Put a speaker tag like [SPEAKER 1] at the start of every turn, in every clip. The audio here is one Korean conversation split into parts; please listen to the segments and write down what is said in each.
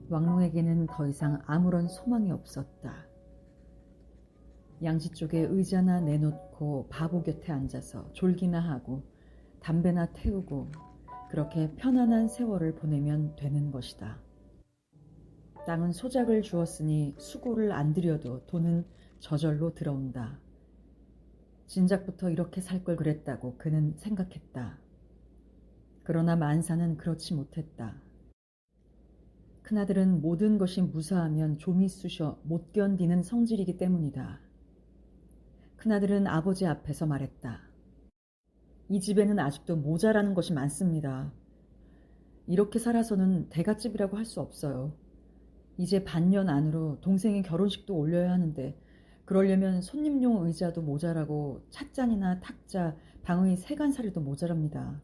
[SPEAKER 1] 왕롱에게는 더 이상 아무런 소망이 없었다. 양지 쪽에 의자나 내놓고 바보 곁에 앉아서 졸기나 하고 담배나 태우고 그렇게 편안한 세월을 보내면 되는 것이다. 땅은 소작을 주었으니 수고를 안 들여도 돈은 저절로 들어온다. 진작부터 이렇게 살 걸 그랬다고 그는 생각했다. 그러나 만사는 그렇지 못했다. 큰아들은 모든 것이 무사하면 좀이 쑤셔 못 견디는 성질이기 때문이다. 큰아들은 아버지 앞에서 말했다. 이 집에는 아직도 모자라는 것이 많습니다. 이렇게 살아서는 대갓집이라고 할 수 없어요. 이제 반년 안으로 동생의 결혼식도 올려야 하는데 그러려면 손님용 의자도 모자라고 찻잔이나 탁자, 방의 세간살이도 모자랍니다.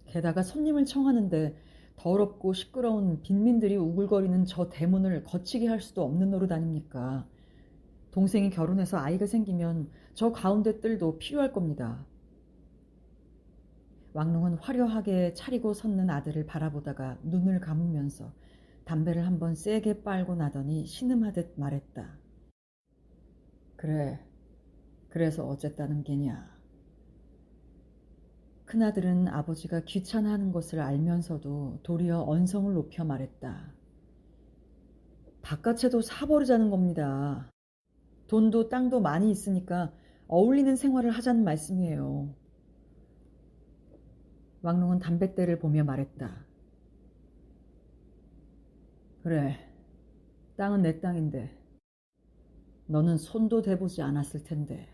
[SPEAKER 1] 게다가 손님을 청하는데 더럽고 시끄러운 빈민들이 우글거리는 저 대문을 거치게 할 수도 없는 노릇 아닙니까? 동생이 결혼해서 아이가 생기면 저 가운데 뜰도 필요할 겁니다. 왕롱은 화려하게 차리고 섰는 아들을 바라보다가 눈을 감으면서 담배를 한번 세게 빨고 나더니 신음하듯 말했다. 그래, 그래서 어쨌다는 게냐. 큰아들은 아버지가 귀찮아하는 것을 알면서도 도리어 언성을 높여 말했다. 바깥에도 사버리자는 겁니다. 돈도 땅도 많이 있으니까 어울리는 생활을 하자는 말씀이에요. 왕롱은 담뱃대를 보며 말했다. 그래, 땅은 내 땅인데 너는 손도 대보지 않았을 텐데.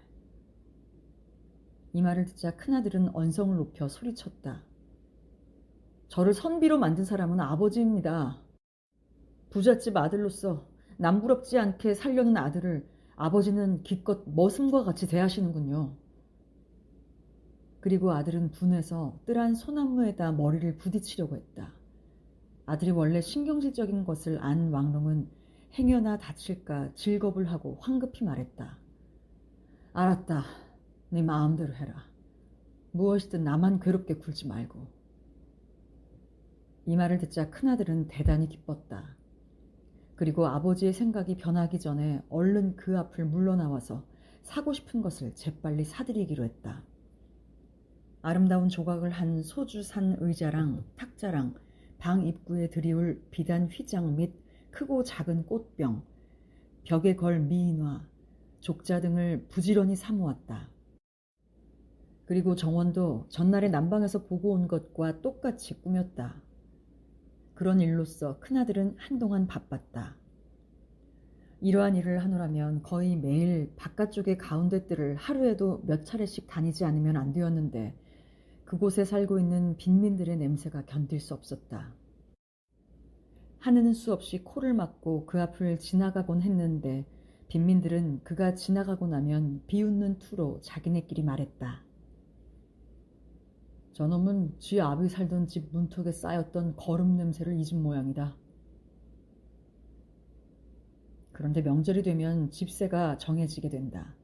[SPEAKER 1] 이 말을 듣자 큰아들은 언성을 높여 소리쳤다. 저를 선비로 만든 사람은 아버지입니다. 부잣집 아들로서 남부럽지 않게 살려는 아들을 아버지는 기껏 머슴과 같이 대하시는군요. 그리고 아들은 분해서 뜰한 소나무에다 머리를 부딪히려고 했다. 아들이 원래 신경질적인 것을 안 왕롱은 행여나 다칠까 질겁을 하고 황급히 말했다. 알았다. 네 마음대로 해라. 무엇이든 나만 괴롭게 굴지 말고. 이 말을 듣자 큰아들은 대단히 기뻤다. 그리고 아버지의 생각이 변하기 전에 얼른 그 앞을 물러나와서 사고 싶은 것을 재빨리 사들이기로 했다. 아름다운 조각을 한 소주산 의자랑 탁자랑 방 입구에 들이울 비단 휘장 및 크고 작은 꽃병, 벽에 걸 미인화, 족자 등을 부지런히 사모았다. 그리고 정원도 전날에 남방에서 보고 온 것과 똑같이 꾸몄다. 그런 일로써 큰아들은 한동안 바빴다. 이러한 일을 하노라면 거의 매일 바깥쪽의 가운데 뜰을 하루에도 몇 차례씩 다니지 않으면 안 되었는데 그곳에 살고 있는 빈민들의 냄새가 견딜 수 없었다. 하느는 수없이 코를 막고 그 앞을 지나가곤 했는데 빈민들은 그가 지나가고 나면 비웃는 투로 자기네끼리 말했다. 저놈은 쥐 아비 살던 집 문턱에 쌓였던 거름 냄새를 잊은 모양이다. 그런데 명절이 되면 집세가 정해지게 된다.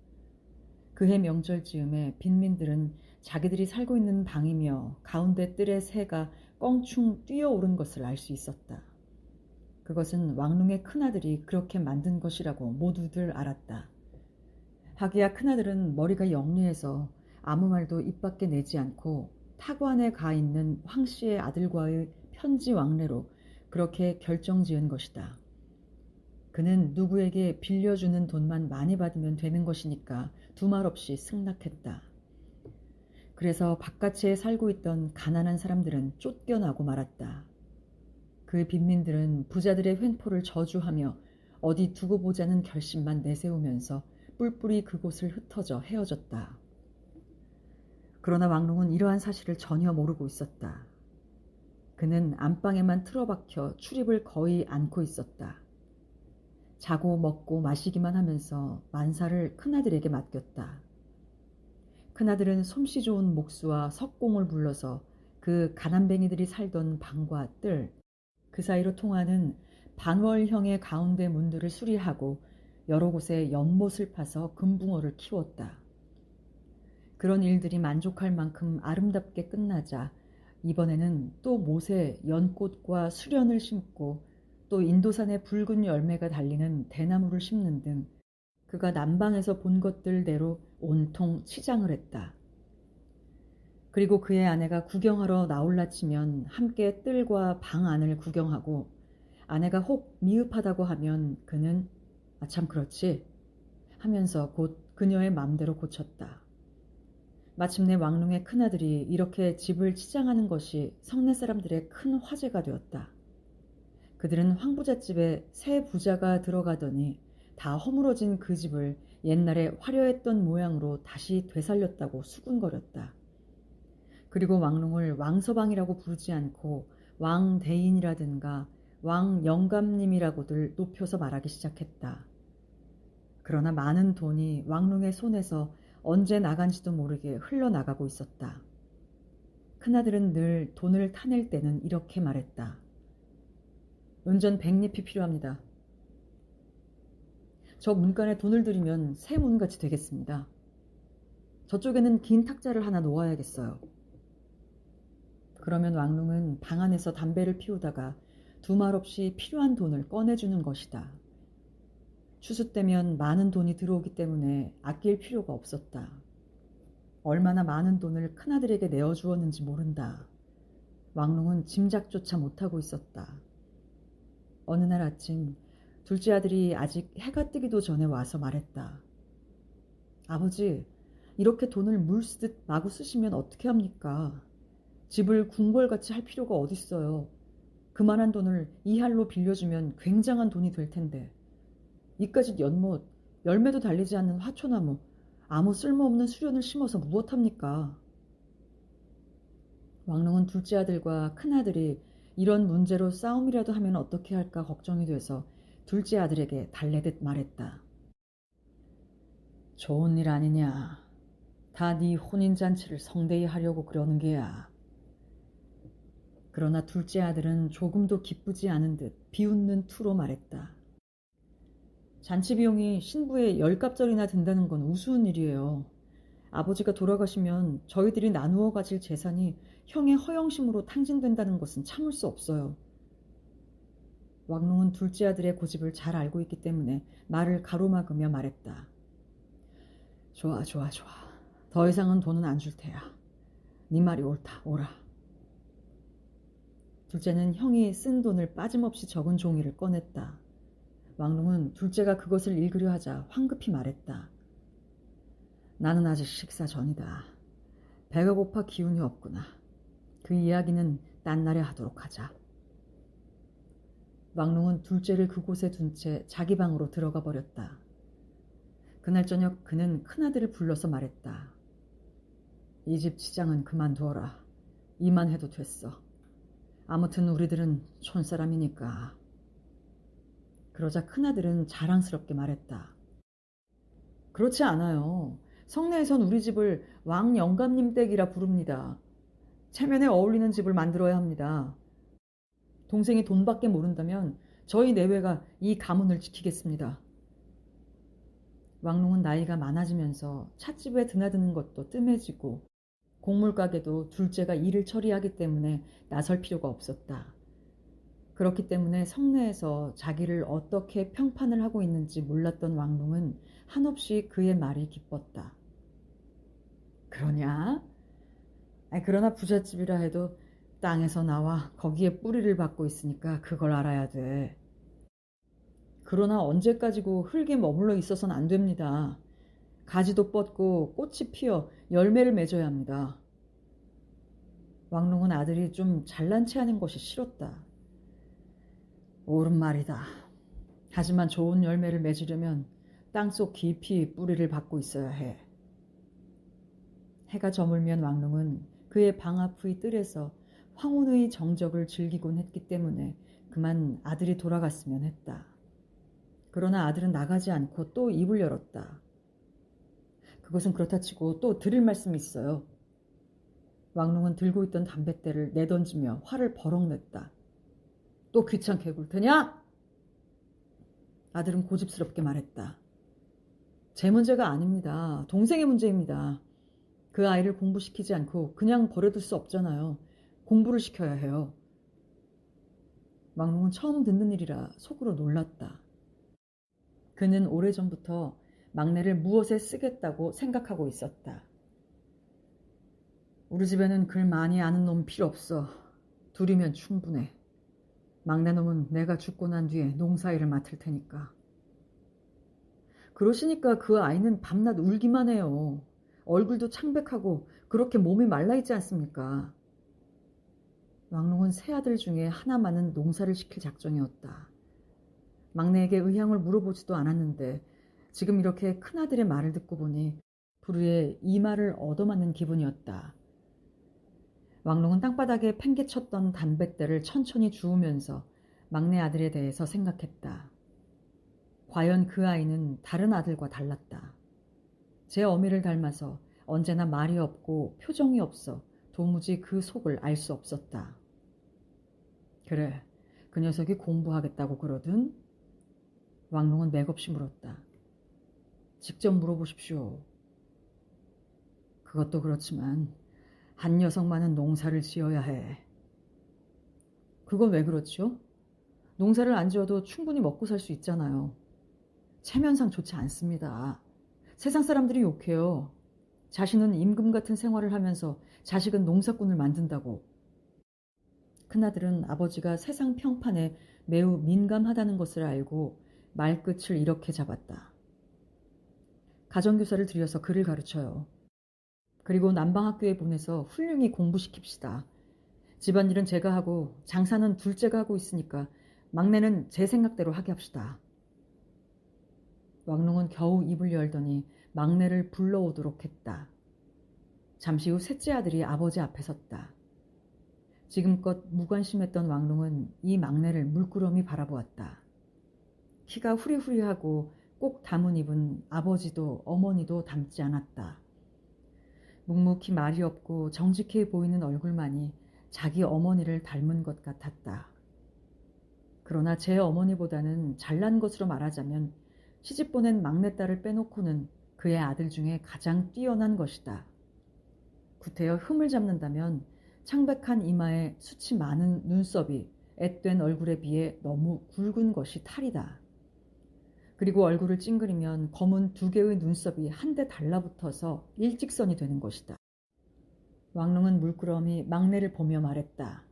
[SPEAKER 1] 그해 명절 즈음에 빈민들은 자기들이 살고 있는 방이며 가운데 뜰의 새가 껑충 뛰어오른 것을 알 수 있었다. 그것은 왕릉의 큰아들이 그렇게 만든 것이라고 모두들 알았다. 하기야 큰아들은 머리가 영리해서 아무 말도 입 밖에 내지 않고 타관에 가 있는 황씨의 아들과의 편지 왕래로 그렇게 결정지은 것이다. 그는 누구에게 빌려주는 돈만 많이 받으면 되는 것이니까 두말 없이 승낙했다. 그래서 바깥에 살고 있던 가난한 사람들은 쫓겨나고 말았다. 그 빈민들은 부자들의 횡포를 저주하며 어디 두고 보자는 결심만 내세우면서 뿔뿔이 그곳을 흩어져 헤어졌다. 그러나 왕롱은 이러한 사실을 전혀 모르고 있었다. 그는 안방에만 틀어박혀 출입을 거의 않고 있었다. 자고 먹고 마시기만 하면서 만사를 큰아들에게 맡겼다. 큰아들은 솜씨 좋은 목수와 석공을 불러서 그 가난뱅이들이 살던 방과 뜰, 그 사이로 통하는 반월형의 가운데 문들을 수리하고 여러 곳에 연못을 파서 금붕어를 키웠다. 그런 일들이 만족할 만큼 아름답게 끝나자 이번에는 또 못에 연꽃과 수련을 심고 또 인도산의 붉은 열매가 달리는 대나무를 심는 등 그가 남방에서 본 것들대로 온통 치장을 했다. 그리고 그의 아내가 구경하러 나올라 치면 함께 뜰과 방 안을 구경하고 아내가 혹 미흡하다고 하면 그는 아, 참 그렇지 하면서 곧 그녀의 맘대로 고쳤다. 마침내 왕릉의 큰아들이 이렇게 집을 치장하는 것이 성내 사람들의 큰 화제가 되었다. 그들은 황부잣집에 새 부자가 들어가더니 다 허물어진 그 집을 옛날에 화려했던 모양으로 다시 되살렸다고 수군거렸다. 그리고 왕릉을 왕서방이라고 부르지 않고 왕대인이라든가 왕영감님이라고들 높여서 말하기 시작했다. 그러나 많은 돈이 왕릉의 손에서 언제 나간지도 모르게 흘러나가고 있었다. 큰아들은 늘 돈을 타낼 때는 이렇게 말했다. 은전 100립이 필요합니다. 저 문간에 돈을 들이면 새 문같이 되겠습니다. 저쪽에는 긴 탁자를 하나 놓아야겠어요. 그러면 왕릉은 방 안에서 담배를 피우다가 두말 없이 필요한 돈을 꺼내주는 것이다. 추수 때면 많은 돈이 들어오기 때문에 아낄 필요가 없었다. 얼마나 많은 돈을 큰아들에게 내어주었는지 모른다. 왕릉은 짐작조차 못하고 있었다. 어느 날 아침 둘째 아들이 아직 해가 뜨기도 전에 와서 말했다. 아버지, 이렇게 돈을 물 쓰듯 마구 쓰시면 어떻게 합니까? 집을 궁궐같이 할 필요가 어딨어요. 그만한 돈을 이할로 빌려주면 굉장한 돈이 될 텐데. 이까짓 연못, 열매도 달리지 않는 화초나무, 아무 쓸모없는 수련을 심어서 무엇합니까? 왕릉은 둘째 아들과 큰아들이 이런 문제로 싸움이라도 하면 어떻게 할까 걱정이 돼서 둘째 아들에게 달래듯 말했다. 좋은 일 아니냐. 다 네 혼인잔치를 성대히 하려고 그러는 게야. 그러나 둘째 아들은 조금도 기쁘지 않은 듯 비웃는 투로 말했다. 잔치 비용이 신부의 10갑절이나 든다는 건 우스운 일이에요. 아버지가 돌아가시면 저희들이 나누어 가질 재산이 형의 허영심으로 탕진된다는 것은 참을 수 없어요. 왕릉은 둘째 아들의 고집을 잘 알고 있기 때문에 말을 가로막으며 말했다. 좋아. 더 이상은 돈은 안 줄 테야. 네 말이 옳다. 오라. 둘째는 형이 쓴 돈을 빠짐없이 적은 종이를 꺼냈다. 왕릉은 둘째가 그것을 읽으려 하자 황급히 말했다. 나는 아직 식사 전이다. 배가 고파 기운이 없구나. 그 이야기는 딴 날에 하도록 하자. 왕릉은 둘째를 그곳에 둔 채 자기 방으로 들어가 버렸다. 그날 저녁 그는 큰아들을 불러서 말했다. 이 집 치장은 그만두어라. 이만 해도 됐어. 아무튼 우리들은 촌사람이니까. 그러자 큰아들은 자랑스럽게 말했다. 그렇지 않아요. 성내에선 우리 집을 왕영감님 댁이라 부릅니다. 체면에 어울리는 집을 만들어야 합니다. 동생이 돈밖에 모른다면 저희 내외가 이 가문을 지키겠습니다. 왕릉은 나이가 많아지면서 찻집에 드나드는 것도 뜸해지고 곡물가게도 둘째가 일을 처리하기 때문에 나설 필요가 없었다. 그렇기 때문에 성내에서 자기를 어떻게 평판을 하고 있는지 몰랐던 왕릉은 한없이 그의 말이 기뻤다. 그러냐? 그러나 부잣집이라 해도 땅에서 나와 거기에 뿌리를 받고 있으니까 그걸 알아야 돼. 그러나 언제까지고 흙에 머물러 있어서는 안 됩니다. 가지도 뻗고 꽃이 피어 열매를 맺어야 합니다. 왕릉은 아들이 좀 잘난 체하는 것이 싫었다. 옳은 말이다. 하지만 좋은 열매를 맺으려면 땅속 깊이 뿌리를 받고 있어야 해. 해가 저물면 왕릉은 그의 방 앞의 뜰에서 황혼의 정적을 즐기곤 했기 때문에 그만 아들이 돌아갔으면 했다. 그러나 아들은 나가지 않고 또 입을 열었다. 그것은 그렇다 치고 또 드릴 말씀이 있어요. 왕릉은 들고 있던 담뱃대를 내던지며 화를 버럭 냈다. 또 귀찮게 굴 테냐? 아들은 고집스럽게 말했다. 제 문제가 아닙니다. 동생의 문제입니다. 그 아이를 공부시키지 않고 그냥 버려둘 수 없잖아요. 공부를 시켜야 해요. 왕롱은 처음 듣는 일이라 속으로 놀랐다. 그는 오래전부터 막내를 무엇에 쓰겠다고 생각하고 있었다. 우리 집에는 글 많이 아는 놈 필요 없어. 둘이면 충분해. 막내 놈은 내가 죽고 난 뒤에 농사일을 맡을 테니까. 그러시니까 그 아이는 밤낮 울기만 해요. 얼굴도 창백하고 그렇게 몸이 말라있지 않습니까? 왕롱은 세 아들 중에 하나만은 농사를 시킬 작정이었다. 막내에게 의향을 물어보지도 않았는데 지금 이렇게 큰아들의 말을 듣고 보니 불의에 이 말을 얻어맞는 기분이었다. 왕롱은 땅바닥에 팽개쳤던 담뱃대를 천천히 주우면서 막내 아들에 대해서 생각했다. 과연 그 아이는 다른 아들과 달랐다. 제 어미를 닮아서 언제나 말이 없고 표정이 없어 도무지 그 속을 알 수 없었다. 그래, 그 녀석이 공부하겠다고 그러든? 왕롱은 맥없이 물었다. 직접 물어보십시오. 그것도 그렇지만 한 녀석만은 농사를 지어야 해. 그건 왜 그렇죠? 농사를 안 지어도 충분히 먹고 살 수 있잖아요. 체면상 좋지 않습니다. 세상 사람들이 욕해요. 자신은 임금 같은 생활을 하면서 자식은 농사꾼을 만든다고. 큰아들은 아버지가 세상 평판에 매우 민감하다는 것을 알고 말끝을 이렇게 잡았다. 가정교사를 들여서 글을 가르쳐요. 그리고 남방학교에 보내서 훌륭히 공부시킵시다. 집안일은 제가 하고 장사는 둘째가 하고 있으니까 막내는 제 생각대로 하게 합시다. 왕롱은 겨우 입을 열더니 막내를 불러오도록 했다. 잠시 후 셋째 아들이 아버지 앞에 섰다. 지금껏 무관심했던 왕롱은 이 막내를 물끄러미 바라보았다. 키가 후리후리하고 꼭 담은 입은 아버지도 어머니도 닮지 않았다. 묵묵히 말이 없고 정직해 보이는 얼굴만이 자기 어머니를 닮은 것 같았다. 그러나 제 어머니보다는 잘난 것으로 말하자면 시집보낸 막내딸을 빼놓고는 그의 아들 중에 가장 뛰어난 것이다. 구태여 흠을 잡는다면 창백한 이마에 숱이 많은 눈썹이 앳된 얼굴에 비해 너무 굵은 것이 탈이다. 그리고 얼굴을 찡그리면 검은 두 개의 눈썹이 한데 달라붙어서 일직선이 되는 것이다. 왕롱은 물끄러미 막내를 보며 말했다.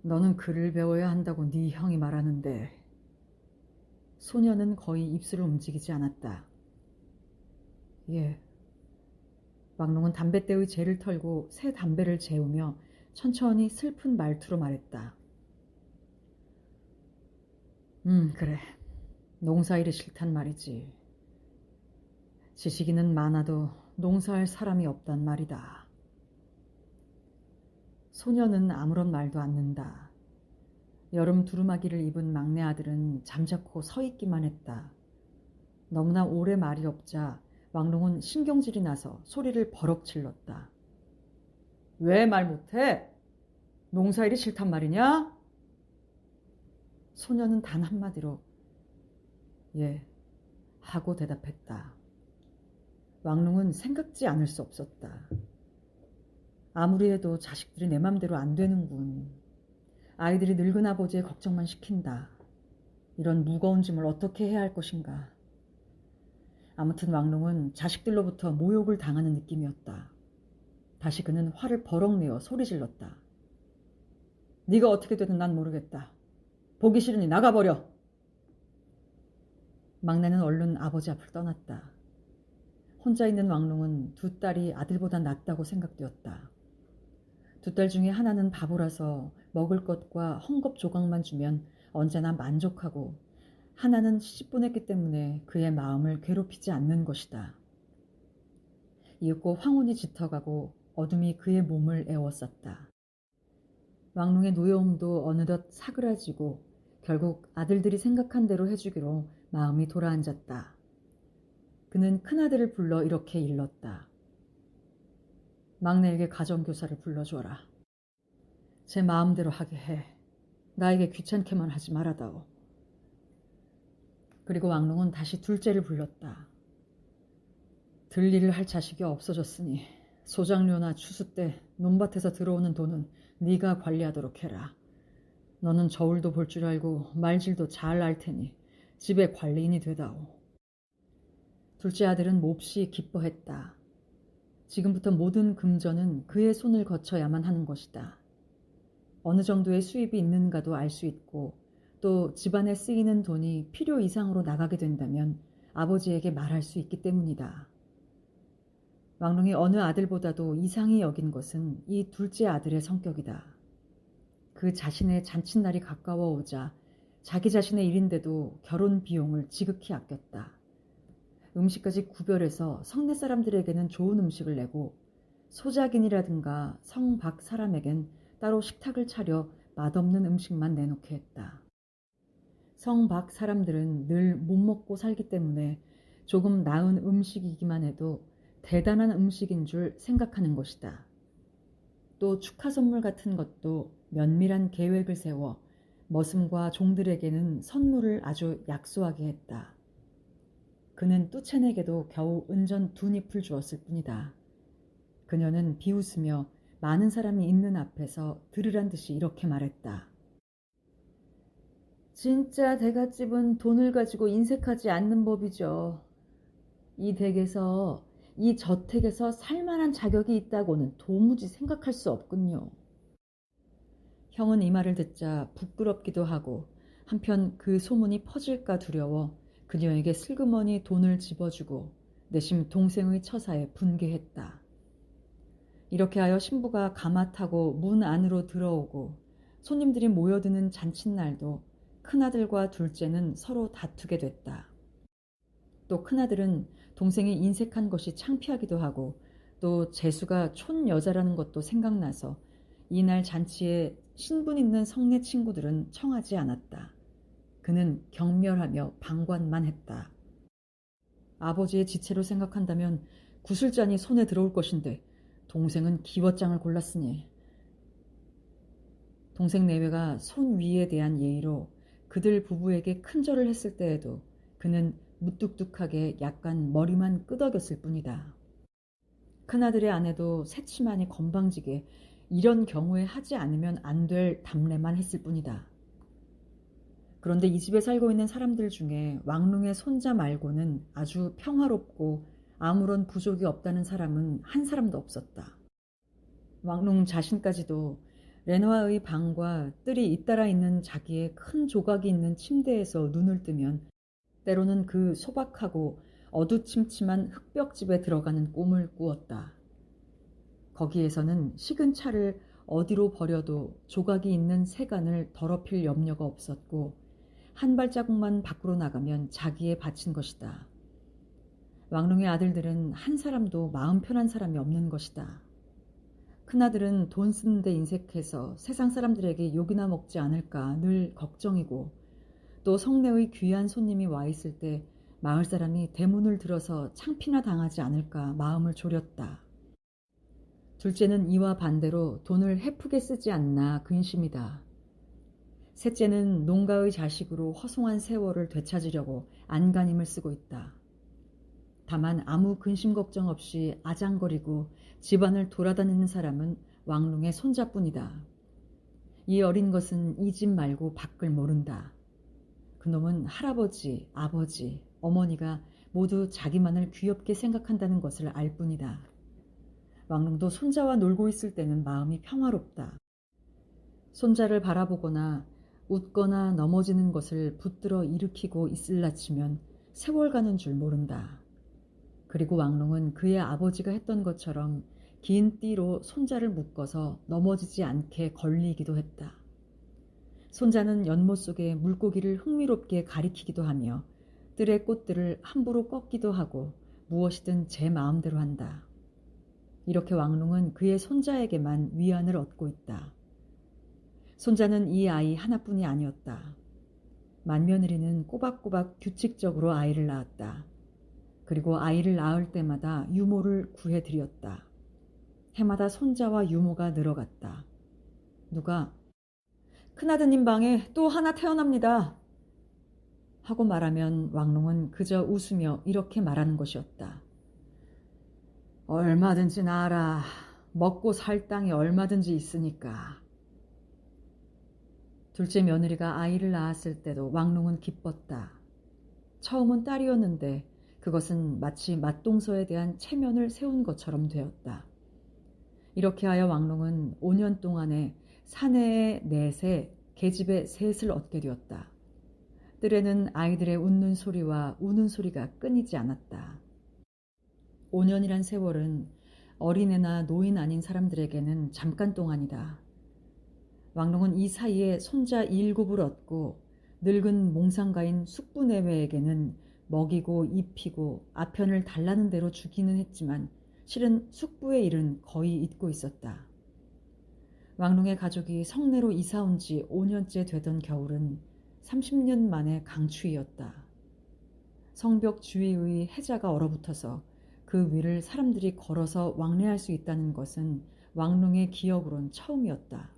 [SPEAKER 1] 너는 글을 배워야 한다고 네 형이 말하는데. 소녀는 거의 입술을 움직이지 않았다. 예. 왕롱은 담뱃대의 재를 털고 새 담배를 재우며 천천히 슬픈 말투로 말했다. 그래. 농사일이 싫단 말이지. 지식인은 많아도 농사할 사람이 없단 말이다. 소녀는 아무런 말도 않는다. 여름 두루마기를 입은 막내 아들은 잠자코 서 있기만 했다. 너무나 오래 말이 없자 왕롱은 신경질이 나서 소리를 버럭 질렀다. 왜 말 못해? 농사일이 싫단 말이냐? 소녀는 단 한마디로 예 하고 대답했다. 왕롱은 생각지 않을 수 없었다. 아무리 해도 자식들이 내 맘대로 안 되는군. 아이들이 늙은 아버지의 걱정만 시킨다. 이런 무거운 짐을 어떻게 해야 할 것인가. 아무튼 왕롱은 자식들로부터 모욕을 당하는 느낌이었다. 다시 그는 화를 버럭 내어 소리 질렀다. 네가 어떻게 되든 난 모르겠다. 보기 싫으니 나가버려. 막내는 얼른 아버지 앞을 떠났다. 혼자 있는 왕롱은 두 딸이 아들보다 낫다고 생각되었다. 두 딸 중에 하나는 바보라서 먹을 것과 헝겊 조각만 주면 언제나 만족하고 하나는 시집보냈기 때문에 그의 마음을 괴롭히지 않는 것이다. 이윽고 황혼이 짙어가고 어둠이 그의 몸을 애워쌌다. 왕롱의 노여움도 어느덧 사그라지고 결국 아들들이 생각한 대로 해주기로 마음이 도라앉았다. 그는 큰아들을 불러 이렇게 일렀다. 막내에게 가정교사를 불러주어라. 제 마음대로 하게 해. 나에게 귀찮게만 하지 말아다오. 그리고 왕롱은 다시 둘째를 불렀다. 들 일을 할 자식이 없어졌으니 소장료나 추수 때 논밭에서 들어오는 돈은 네가 관리하도록 해라. 너는 저울도 볼 줄 알고 말질도 잘 알 테니 집의 관리인이 되다오. 둘째 아들은 몹시 기뻐했다. 지금부터 모든 금전은 그의 손을 거쳐야만 하는 것이다. 어느 정도의 수입이 있는가도 알 수 있고 또 집안에 쓰이는 돈이 필요 이상으로 나가게 된다면 아버지에게 말할 수 있기 때문이다. 왕릉이 어느 아들보다도 이상히 여긴 것은 이 둘째 아들의 성격이다. 그 자신의 잔칫날이 가까워오자 자기 자신의 일인데도 결혼 비용을 지극히 아꼈다. 음식까지 구별해서 성내 사람들에게는 좋은 음식을 내고 소작인이라든가 성박 사람에겐 따로 식탁을 차려 맛없는 음식만 내놓게 했다. 성박 사람들은 늘 못 먹고 살기 때문에 조금 나은 음식이기만 해도 대단한 음식인 줄 생각하는 것이다. 또 축하 선물 같은 것도 면밀한 계획을 세워 머슴과 종들에게는 선물을 아주 약소하게 했다. 그는 뚜첸에게도 겨우 은전 2잎을 주었을 뿐이다. 그녀는 비웃으며 많은 사람이 있는 앞에서 들으란 듯이 이렇게 말했다. 진짜 대갓집은 돈을 가지고 인색하지 않는 법이죠. 이 댁에서, 이 저택에서 살만한 자격이 있다고는 도무지 생각할 수 없군요. 형은 이 말을 듣자 부끄럽기도 하고 한편 그 소문이 퍼질까 두려워 그녀에게 슬그머니 돈을 집어주고 내심 동생의 처사에 분개했다. 이렇게 하여 신부가 가마 타고 문 안으로 들어오고 손님들이 모여드는 잔칫날도 큰아들과 둘째는 서로 다투게 됐다. 또 큰아들은 동생이 인색한 것이 창피하기도 하고 또 재수가 촌 여자라는 것도 생각나서 이날 잔치에 신분 있는 성내 친구들은 청하지 않았다. 그는 경멸하며 방관만 했다. 아버지의 지체로 생각한다면 구슬잔이 손에 들어올 것인데 동생은 기워장을 골랐으니. 동생 내외가 손 위에 대한 예의로 그들 부부에게 큰절을 했을 때에도 그는 무뚝뚝하게 약간 머리만 끄덕였을 뿐이다. 큰아들의 아내도 새치만이 건방지게 이런 경우에 하지 않으면 안 될 답례만 했을 뿐이다. 그런데 이 집에 살고 있는 사람들 중에 왕릉의 손자 말고는 아주 평화롭고 아무런 부족이 없다는 사람은 한 사람도 없었다. 왕릉 자신까지도 레노아의 방과 뜰이 잇따라 있는 자기의 큰 조각이 있는 침대에서 눈을 뜨면 때로는 그 소박하고 어두침침한 흙벽집에 들어가는 꿈을 꾸었다. 거기에서는 식은 차를 어디로 버려도 조각이 있는 세간을 더럽힐 염려가 없었고 한 발자국만 밖으로 나가면 자기에 바친 것이다. 왕릉의 아들들은 한 사람도 마음 편한 사람이 없는 것이다. 큰아들은 돈 쓰는 데 인색해서 세상 사람들에게 욕이나 먹지 않을까 늘 걱정이고 또 성내의 귀한 손님이 와 있을 때 마을 사람이 대문을 들어서 창피나 당하지 않을까 마음을 졸였다. 둘째는 이와 반대로 돈을 헤프게 쓰지 않나 근심이다. 셋째는 농가의 자식으로 허송한 세월을 되찾으려고 안간힘을 쓰고 있다. 다만 아무 근심 걱정 없이 아장거리고 집안을 돌아다니는 사람은 왕릉의 손자뿐이다. 이 어린 것은 이 집 말고 밖을 모른다. 그놈은 할아버지, 아버지, 어머니가 모두 자기만을 귀엽게 생각한다는 것을 알 뿐이다. 왕릉도 손자와 놀고 있을 때는 마음이 평화롭다. 손자를 바라보거나 웃거나 넘어지는 것을 붙들어 일으키고 있을라 치면 세월 가는 줄 모른다. 그리고 왕릉은 그의 아버지가 했던 것처럼 긴 띠로 손자를 묶어서 넘어지지 않게 걸리기도 했다. 손자는 연못 속에 물고기를 흥미롭게 가리키기도 하며 뜰의 꽃들을 함부로 꺾기도 하고 무엇이든 제 마음대로 한다. 이렇게 왕릉은 그의 손자에게만 위안을 얻고 있다. 손자는 이 아이 하나뿐이 아니었다. 맏며느리는 꼬박꼬박 규칙적으로 아이를 낳았다. 그리고 아이를 낳을 때마다 유모를 구해드렸다. 해마다 손자와 유모가 늘어갔다. 누가 큰아드님 방에 또 하나 태어납니다 하고 말하면 왕릉은 그저 웃으며 이렇게 말하는 것이었다. 얼마든지 낳아라. 먹고 살 땅이 얼마든지 있으니까. 둘째 며느리가 아이를 낳았을 때도 왕롱은 기뻤다. 처음은 딸이었는데 그것은 마치 맞동서에 대한 체면을 세운 것처럼 되었다. 이렇게 하여 왕롱은 5년 동안에 사내의 넷에 계집의 셋을 얻게 되었다. 뜰에는 아이들의 웃는 소리와 우는 소리가 끊이지 않았다. 5년이란 세월은 어린애나 노인 아닌 사람들에게는 잠깐 동안이다. 왕롱은 이 사이에 손자 7을 얻고 늙은 몽상가인 숙부내외에게는 먹이고 입히고 아편을 달라는 대로 주기는 했지만 실은 숙부의 일은 거의 잊고 있었다. 왕롱의 가족이 성내로 이사 온 지 5년째 되던 겨울은 30년 만에 강추위였다. 성벽 주위의 해자가 얼어붙어서 그 위를 사람들이 걸어서 왕래할 수 있다는 것은 왕롱의 기억으론 처음이었다.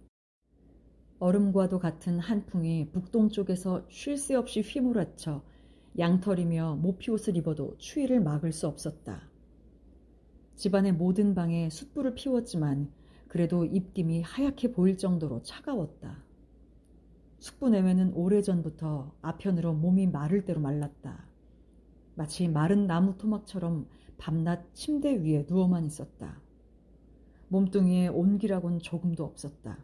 [SPEAKER 1] 얼음과도 같은 한풍이 북동쪽에서 쉴 새 없이 휘몰아쳐 양털이며 모피옷을 입어도 추위를 막을 수 없었다. 집안의 모든 방에 숯불을 피웠지만 그래도 입김이 하얗게 보일 정도로 차가웠다. 숙부 내외는 오래전부터 아편으로 몸이 마를 대로 말랐다. 마치 마른 나무 토막처럼 밤낮 침대 위에 누워만 있었다. 몸뚱이에 온기라곤 조금도 없었다.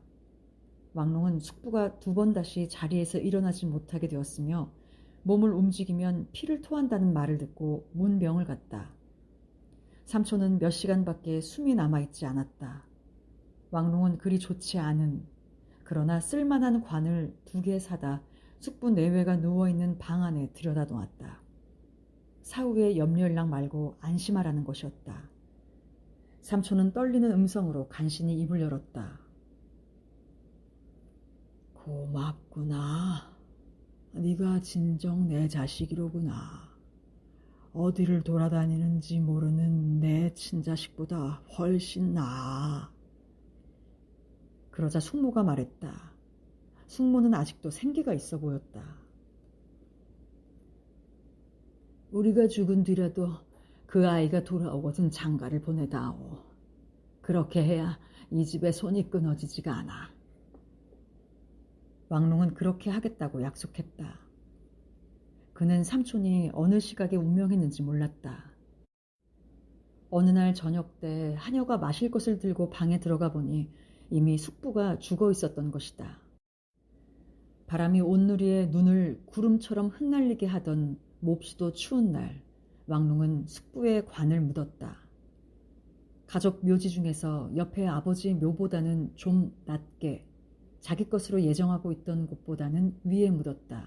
[SPEAKER 1] 왕롱은 숙부가 2번 다시 자리에서 일어나지 못하게 되었으며 몸을 움직이면 피를 토한다는 말을 듣고 문병을 갔다. 삼촌은 몇 시간밖에 숨이 남아있지 않았다. 왕롱은 그리 좋지 않은 그러나 쓸만한 관을 2개 사다 숙부 내외가 누워있는 방 안에 들여다놓았다. 사후에 염려일랑 말고 안심하라는 것이었다. 삼촌은 떨리는 음성으로 간신히 입을 열었다. 고맙구나. 네가 진정 내 자식이로구나. 어디를 돌아다니는지 모르는 내 친자식보다 훨씬 나아. 그러자 숙모가 말했다. 숙모는 아직도 생기가 있어 보였다. 우리가 죽은 뒤라도 그 아이가 돌아오거든 장가를 보내다오. 그렇게 해야 이 집의 손이 끊어지지가 않아. 왕롱은 그렇게 하겠다고 약속했다. 그는 삼촌이 어느 시각에 운명했는지 몰랐다. 어느 날 저녁 때 하녀가 마실 것을 들고 방에 들어가 보니 이미 숙부가 죽어 있었던 것이다. 바람이 온누리에 눈을 구름처럼 흩날리게 하던 몹시도 추운 날, 왕롱은 숙부의 관을 묻었다. 가족 묘지 중에서 옆에 아버지 묘보다는 좀 낮게 자기 것으로 예정하고 있던 곳보다는 위에 묻었다.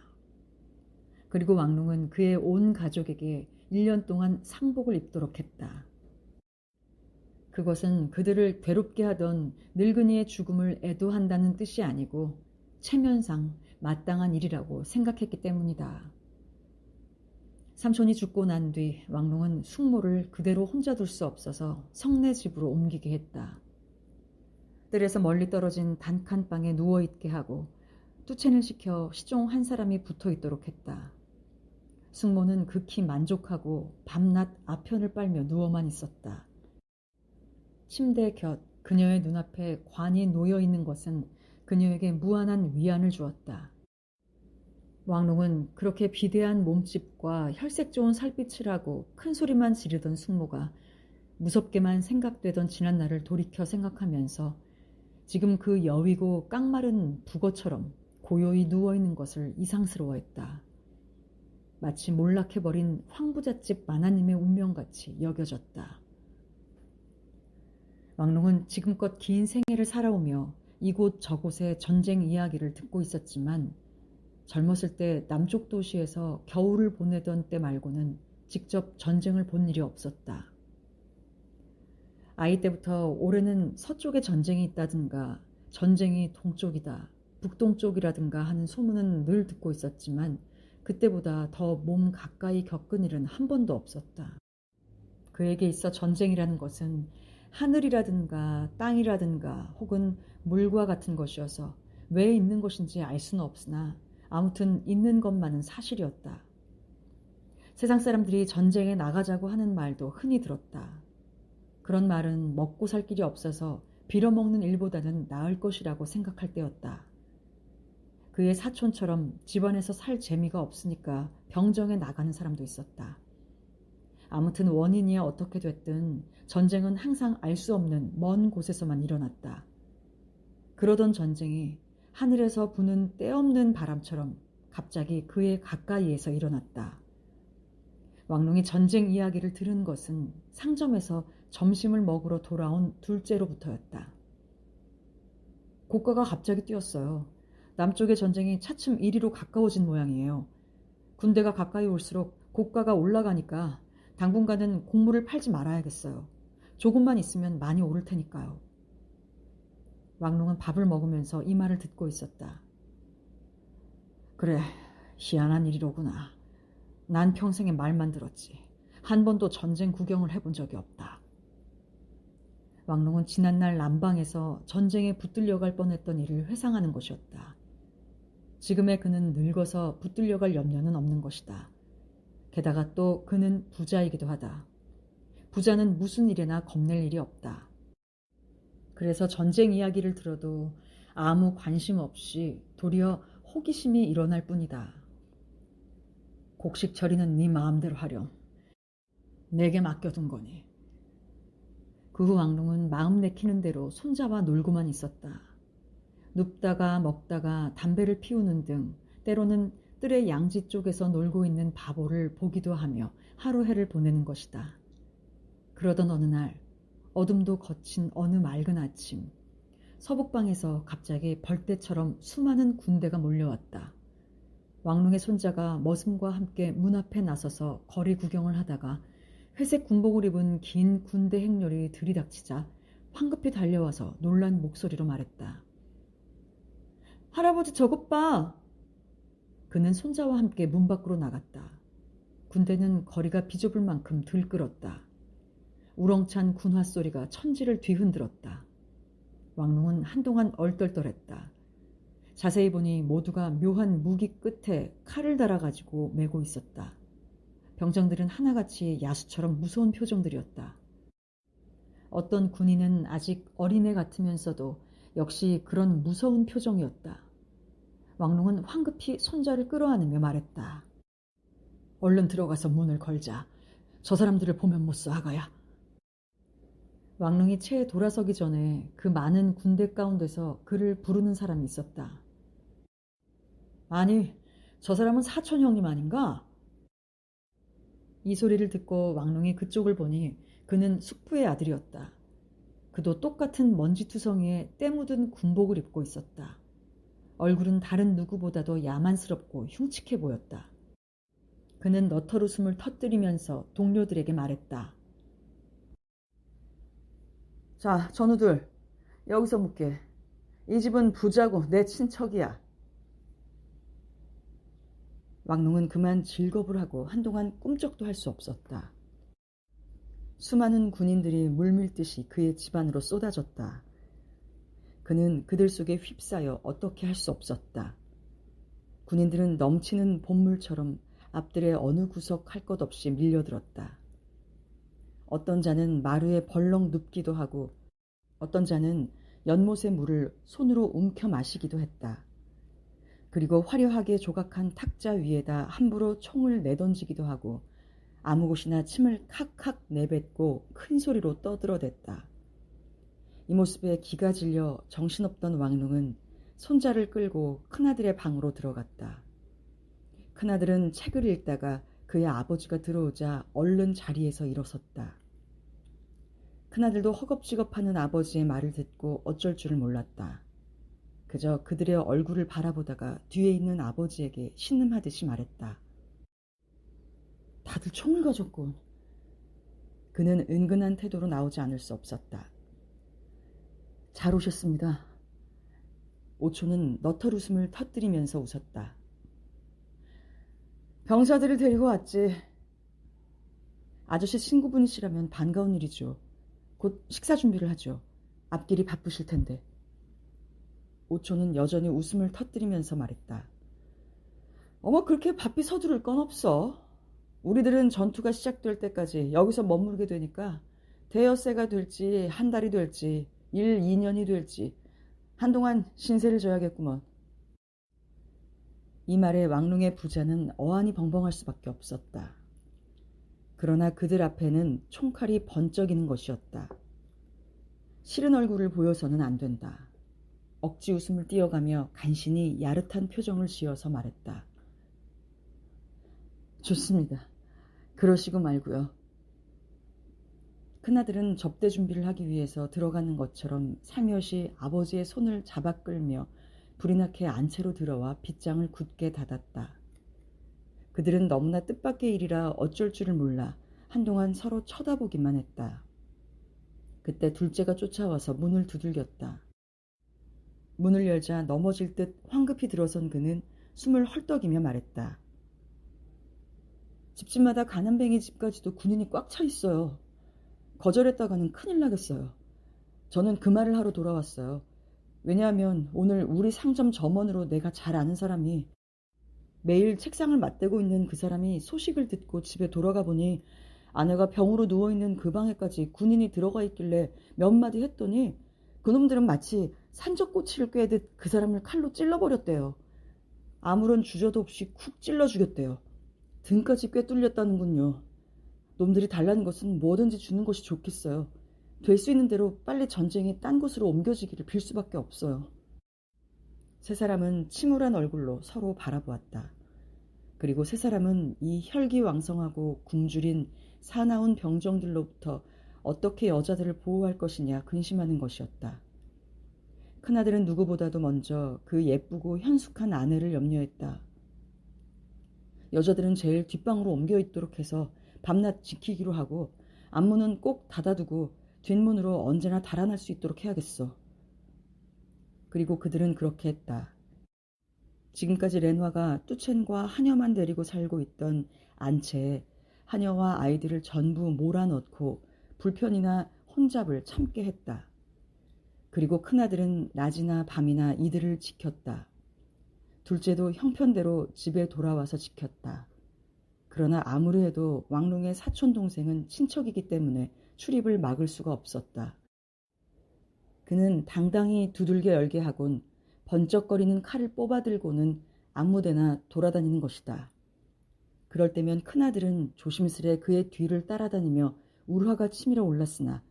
[SPEAKER 1] 그리고 왕롱은 그의 온 가족에게 1년 동안 상복을 입도록 했다. 그것은 그들을 괴롭게 하던 늙은이의 죽음을 애도한다는 뜻이 아니고 체면상 마땅한 일이라고 생각했기 때문이다. 삼촌이 죽고 난 뒤 왕롱은 숙모를 그대로 혼자 둘 수 없어서 성내 집으로 옮기게 했다. 뜰에서 멀리 떨어진 단칸방에 누워있게 하고 투첸을 시켜 시종 한 사람이 붙어있도록 했다. 숙모는 극히 만족하고 밤낮 아편을 빨며 누워만 있었다. 침대 곁 그녀의 눈앞에 관이 놓여있는 것은 그녀에게 무한한 위안을 주었다. 왕롱은 그렇게 비대한 몸집과 혈색 좋은 살빛을 하고 큰 소리만 지르던 숙모가 무섭게만 생각되던 지난날을 돌이켜 생각하면서 지금 그 여위고 깡마른 북어처럼 고요히 누워있는 것을 이상스러워했다. 마치 몰락해버린 황부잣집 마나님의 운명같이 여겨졌다. 왕롱은 지금껏 긴 생애를 살아오며 이곳 저곳의 전쟁 이야기를 듣고 있었지만 젊었을 때 남쪽 도시에서 겨울을 보내던 때 말고는 직접 전쟁을 본 일이 없었다. 아이 때부터 올해는 서쪽에 전쟁이 있다든가 전쟁이 동쪽이다, 북동쪽이라든가 하는 소문은 늘 듣고 있었지만 그때보다 더 몸 가까이 겪은 일은 한 번도 없었다. 그에게 있어 전쟁이라는 것은 하늘이라든가 땅이라든가 혹은 물과 같은 것이어서 왜 있는 것인지 알 수는 없으나 아무튼 있는 것만은 사실이었다. 세상 사람들이 전쟁에 나가자고 하는 말도 흔히 들었다. 그런 말은 먹고 살 길이 없어서 빌어먹는 일보다는 나을 것이라고 생각할 때였다. 그의 사촌처럼 집안에서 살 재미가 없으니까 병정에 나가는 사람도 있었다. 아무튼 원인이 어떻게 됐든 전쟁은 항상 알 수 없는 먼 곳에서만 일어났다. 그러던 전쟁이 하늘에서 부는 때없는 바람처럼 갑자기 그의 가까이에서 일어났다. 왕룡이 전쟁 이야기를 들은 것은 상점에서 점심을 먹으러 돌아온 둘째로부터였다. 고가가 갑자기 뛰었어요. 남쪽의 전쟁이 차츰 이리로 가까워진 모양이에요. 군대가 가까이 올수록 고가가 올라가니까 당분간은 곡물을 팔지 말아야겠어요. 조금만 있으면 많이 오를 테니까요. 왕룡은 밥을 먹으면서 이 말을 듣고 있었다. 그래, 희한한 일이로구나. 난 평생에 말만 들었지. 한 번도 전쟁 구경을 해본 적이 없다. 왕룡은 지난날 남방에서 전쟁에 붙들려갈 뻔했던 일을 회상하는 것이었다. 지금의 그는 늙어서 붙들려갈 염려는 없는 것이다. 게다가 또 그는 부자이기도 하다. 부자는 무슨 일에나 겁낼 일이 없다. 그래서 전쟁 이야기를 들어도 아무 관심 없이 도리어 호기심이 일어날 뿐이다. 곡식 처리는 네 마음대로 하렴. 내게 맡겨둔 거니. 그 후 왕룡은 마음 내키는 대로 손자와 놀고만 있었다. 눕다가 먹다가 담배를 피우는 등 때로는 뜰의 양지 쪽에서 놀고 있는 바보를 보기도 하며 하루 해를 보내는 것이다. 그러던 어느 날 어둠도 거친 어느 맑은 아침 서북방에서 갑자기 벌떼처럼 수많은 군대가 몰려왔다. 왕룡의 손자가 머슴과 함께 문 앞에 나서서 거리 구경을 하다가 회색 군복을 입은 긴 군대 행렬이 들이닥치자 황급히 달려와서 놀란 목소리로 말했다. 할아버지 저것 봐! 그는 손자와 함께 문 밖으로 나갔다. 군대는 거리가 비좁을 만큼 들끓었다. 우렁찬 군화 소리가 천지를 뒤흔들었다. 왕룡은 한동안 얼떨떨했다. 자세히 보니 모두가 묘한 무기 끝에 칼을 달아가지고 메고 있었다. 병장들은 하나같이 야수처럼 무서운 표정들이었다. 어떤 군인은 아직 어린애 같으면서도 역시 그런 무서운 표정이었다. 왕룡은 황급히 손자를 끌어안으며 말했다. 얼른 들어가서 문을 걸자. 저 사람들을 보면 못 써, 아가야. 왕룡이 채에 돌아서기 전에 그 많은 군대 가운데서 그를 부르는 사람이 있었다. 아니, 저 사람은 사촌 형님 아닌가? 이 소리를 듣고 왕룡이 그쪽을 보니 그는 숙부의 아들이었다. 그도 똑같은 먼지투성이에 때 묻은 군복을 입고 있었다. 얼굴은 다른 누구보다도 야만스럽고 흉측해 보였다. 그는 너털웃음을 터뜨리면서 동료들에게 말했다. 자, 전우들, 여기서 묵게. 이 집은 부자고 내 친척이야. 왕룡은 그만 질겁을 하고 한동안 꿈쩍도 할 수 없었다. 수많은 군인들이 물밀듯이 그의 집안으로 쏟아졌다. 그는 그들 속에 휩싸여 어떻게 할 수 없었다. 군인들은 넘치는 봇물처럼 앞들의 어느 구석 할 것 없이 밀려들었다. 어떤 자는 마루에 벌렁 눕기도 하고 어떤 자는 연못의 물을 손으로 움켜 마시기도 했다. 그리고 화려하게 조각한 탁자 위에다 함부로 총을 내던지기도 하고 아무 곳이나 침을 칵칵 내뱉고 큰 소리로 떠들어댔다. 이 모습에 기가 질려 정신없던 왕룡은 손자를 끌고 큰아들의 방으로 들어갔다. 큰아들은 책을 읽다가 그의 아버지가 들어오자 얼른 자리에서 일어섰다. 큰아들도 허겁지겁하는 아버지의 말을 듣고 어쩔 줄을 몰랐다. 그저 그들의 얼굴을 바라보다가 뒤에 있는 아버지에게 신음하듯이 말했다. 다들 총을 가졌군. 그는 은근한 태도로 나오지 않을 수 없었다. 잘 오셨습니다. 오초는 너털 웃음을 터뜨리면서 웃었다. 병사들을 데리고 왔지. 아저씨 친구분이시라면 반가운 일이죠. 곧 식사 준비를 하죠. 앞길이 바쁘실 텐데. 오초는 여전히 웃음을 터뜨리면서 말했다. 어머 그렇게 바삐 서두를 건 없어. 우리들은 전투가 시작될 때까지 여기서 머무르게 되니까 대여세가 될지 한 달이 될지 1, 2년이 될지 한동안 신세를 져야겠구먼. 이 말에 왕릉의 부자는 어안이 벙벙할 수밖에 없었다. 그러나 그들 앞에는 총칼이 번쩍이는 것이었다. 싫은 얼굴을 보여서는 안 된다. 억지 웃음을 띄어가며 간신히 야릇한 표정을 지어서 말했다. 좋습니다. 그러시고 말고요. 큰아들은 접대 준비를 하기 위해서 들어가는 것처럼 살며시 아버지의 손을 잡아 끌며 불이 나게 안채로 들어와 빗장을 굳게 닫았다. 그들은 너무나 뜻밖의 일이라 어쩔 줄을 몰라 한동안 서로 쳐다보기만 했다. 그때 둘째가 쫓아와서 문을 두들겼다. 문을 열자 넘어질 듯 황급히 들어선 그는 숨을 헐떡이며 말했다. 집집마다 가난뱅이 집까지도 군인이 꽉 차 있어요. 거절했다가는 큰일 나겠어요. 저는 그 말을 하러 돌아왔어요. 왜냐하면 오늘 우리 상점 점원으로 내가 잘 아는 사람이 매일 책상을 맞대고 있는 그 사람이 소식을 듣고 집에 돌아가 보니 아내가 병으로 누워있는 그 방에까지 군인이 들어가 있길래 몇 마디 했더니 그놈들은 마치 산적꼬치를 꿰듯 그 사람을 칼로 찔러버렸대요. 아무런 주저도 없이 쿡 찔러 죽였대요. 등까지 꿰뚫렸다는군요. 놈들이 달라는 것은 뭐든지 주는 것이 좋겠어요. 될 수 있는 대로 빨리 전쟁이 딴 곳으로 옮겨지기를 빌 수밖에 없어요. 세 사람은 침울한 얼굴로 서로 바라보았다. 그리고 세 사람은 이 혈기왕성하고 굶주린 사나운 병정들로부터 어떻게 여자들을 보호할 것이냐 근심하는 것이었다. 큰아들은 누구보다도 먼저 그 예쁘고 현숙한 아내를 염려했다. 여자들은 제일 뒷방으로 옮겨 있도록 해서 밤낮 지키기로 하고 앞문은 꼭 닫아두고 뒷문으로 언제나 달아날 수 있도록 해야겠어. 그리고 그들은 그렇게 했다. 지금까지 렌화가 뚜첸과 하녀만 데리고 살고 있던 안채에 하녀와 아이들을 전부 몰아넣고 불편이나 혼잡을 참게 했다. 그리고 큰아들은 낮이나 밤이나 이들을 지켰다. 둘째도 형편대로 집에 돌아와서 지켰다. 그러나 아무리 해도 왕릉의 사촌동생은 친척이기 때문에 출입을 막을 수가 없었다. 그는 당당히 두들겨 열게 하곤 번쩍거리는 칼을 뽑아들고는 아무데나 돌아다니는 것이다. 그럴 때면 큰아들은 조심스레 그의 뒤를 따라다니며 울화가 치밀어 올랐으나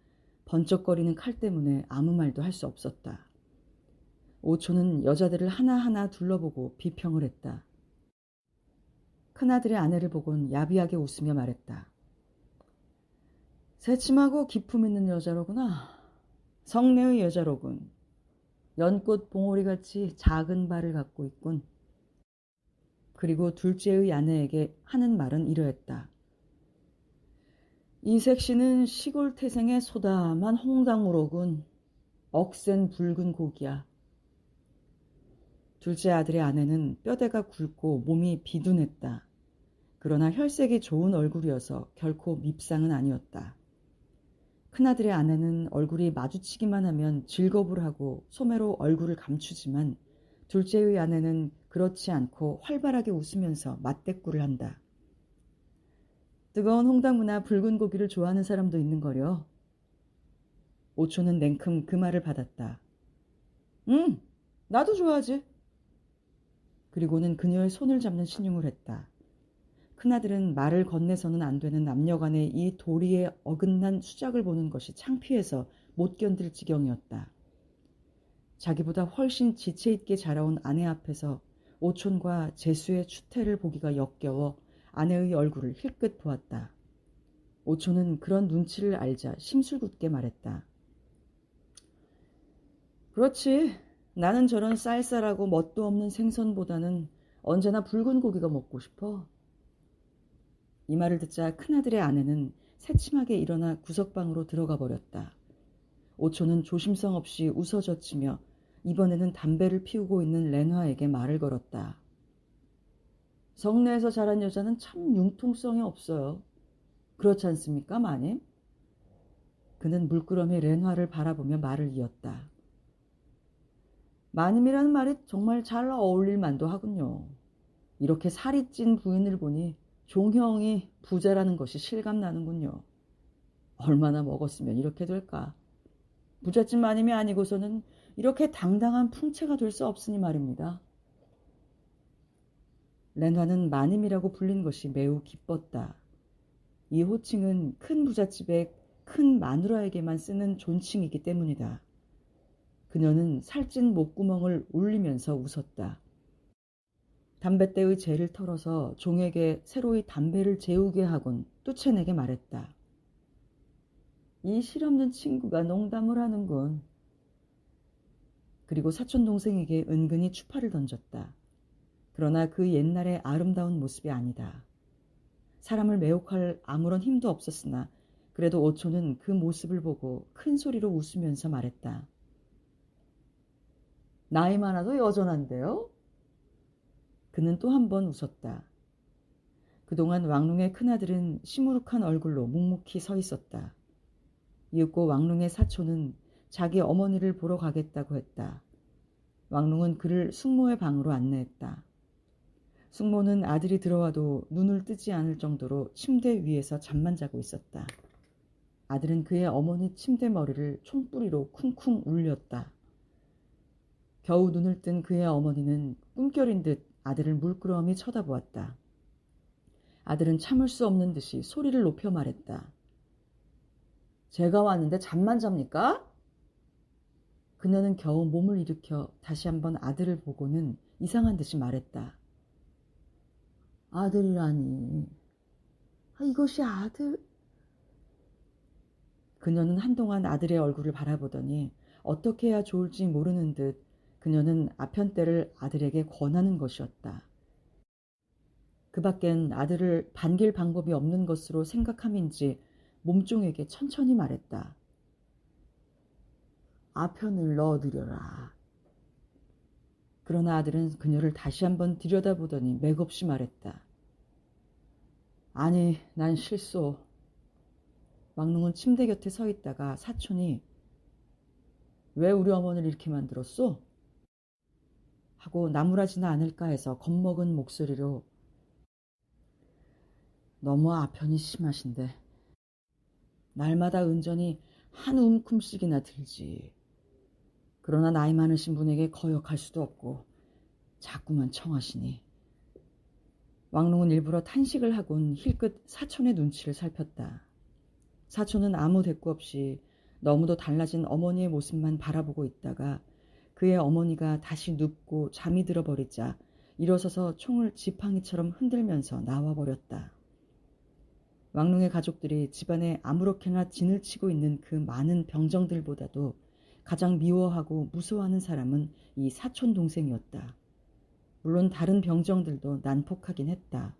[SPEAKER 1] 번쩍거리는 칼 때문에 아무 말도 할 수 없었다. 오초는 여자들을 하나하나 둘러보고 비평을 했다. 큰아들의 아내를 보곤 야비하게 웃으며 말했다. 새침하고 기품 있는 여자로구나. 성내의 여자로군. 연꽃 봉오리같이 작은 발을 갖고 있군. 그리고 둘째의 아내에게 하는 말은 이러했다. 이 색시는 시골 태생의 소담한 홍당무로군. 억센 붉은 고기야. 둘째 아들의 아내는 뼈대가 굵고 몸이 비둔했다. 그러나 혈색이 좋은 얼굴이어서 결코 밉상은 아니었다. 큰아들의 아내는 얼굴이 마주치기만 하면 질겁을 하고 소매로 얼굴을 감추지만 둘째의 아내는 그렇지 않고 활발하게 웃으면서 맞대꾸를 한다. 뜨거운 홍당무나 붉은 고기를 좋아하는 사람도 있는 거려. 오초는 냉큼 그 말을 받았다. 나도 좋아하지. 그리고는 그녀의 손을 잡는 신용을 했다. 큰아들은 말을 건네서는 안 되는 남녀간의 이 도리에 어긋난 수작을 보는 것이 창피해서 못 견딜 지경이었다. 자기보다 훨씬 지체 있게 자라온 아내 앞에서 오촌과 재수의 추태를 보기가 역겨워 아내의 얼굴을 힐끗 보았다. 오촌은 그런 눈치를 알자 심술궂게 말했다. 그렇지. 나는 저런 쌀쌀하고 멋도 없는 생선보다는 언제나 붉은 고기가 먹고 싶어. 이 말을 듣자 큰아들의 아내는 새침하게 일어나 구석방으로 들어가 버렸다. 오초는 조심성 없이 웃어젖히며 이번에는 담배를 피우고 있는 렌화에게 말을 걸었다. 성내에서 자란 여자는 참 융통성이 없어요. 그렇지 않습니까, 마님? 그는 물끄러미 렌화를 바라보며 말을 이었다. 마님이라는 말이 정말 잘 어울릴 만도 하군요. 이렇게 살이 찐 부인을 보니 종형이 부자라는 것이 실감나는군요. 얼마나 먹었으면 이렇게 될까. 부잣집 마님이 아니고서는 이렇게 당당한 풍채가 될 수 없으니 말입니다. 렌화는 마님이라고 불린 것이 매우 기뻤다. 이 호칭은 큰 부잣집의 큰 마누라에게만 쓰는 존칭이기 때문이다. 그녀는 살찐 목구멍을 울리면서 웃었다. 담뱃대의 재를 털어서 종에게 새로이 담배를 재우게 하곤 뚜첸에게 말했다. 이 실없는 친구가 농담을 하는군. 그리고 사촌동생에게 은근히 추파를 던졌다. 그러나 그 옛날의 아름다운 모습이 아니다. 사람을 매혹할 아무런 힘도 없었으나 그래도 오초는 그 모습을 보고 큰 소리로 웃으면서 말했다. 나이 많아도 여전한데요? 그는 또 한 번 웃었다. 그동안 왕룽의 큰아들은 시무룩한 얼굴로 묵묵히 서 있었다. 이윽고 왕룽의 사촌은 자기 어머니를 보러 가겠다고 했다. 왕룽은 그를 숙모의 방으로 안내했다. 숙모는 아들이 들어와도 눈을 뜨지 않을 정도로 침대 위에서 잠만 자고 있었다. 아들은 그의 어머니 침대 머리를 총뿌리로 쿵쿵 울렸다. 겨우 눈을 뜬 그의 어머니는 꿈결인 듯 아들을 물끄러미 쳐다보았다. 아들은 참을 수 없는 듯이 소리를 높여 말했다. 제가 왔는데 잠만 잡니까? 그녀는 겨우 몸을 일으켜 다시 한번 아들을 보고는 이상한 듯이 말했다. 아들이라니. 이것이 아들? 그녀는 한동안 아들의 얼굴을 바라보더니 어떻게 해야 좋을지 모르는 듯 그녀는 아편대를 아들에게 권하는 것이었다. 그 밖엔 아들을 반길 방법이 없는 것으로 생각함인지 몸종에게 천천히 말했다. 아편을 넣어드려라. 그러나 아들은 그녀를 다시 한번 들여다보더니 맥없이 말했다. 아니, 난 실소. 왕릉은 침대 곁에 서 있다가 사촌이 왜 우리 어머니를 이렇게 만들었소? 하고 나무라지나 않을까 해서 겁먹은 목소리로 너무 아편이 심하신데 날마다 은전이 한 움큼씩이나 들지. 그러나 나이 많으신 분에게 거역할 수도 없고 자꾸만 청하시니. 왕릉은 일부러 탄식을 하곤 힐끗 사촌의 눈치를 살폈다. 사촌은 아무 대꾸 없이 너무도 달라진 어머니의 모습만 바라보고 있다가 그의 어머니가 다시 눕고 잠이 들어버리자 일어서서 총을 지팡이처럼 흔들면서 나와버렸다. 왕릉의 가족들이 집안에 아무렇게나 진을 치고 있는 그 많은 병정들보다도 가장 미워하고 무서워하는 사람은 이 사촌 동생이었다. 물론 다른 병정들도 난폭하긴 했다.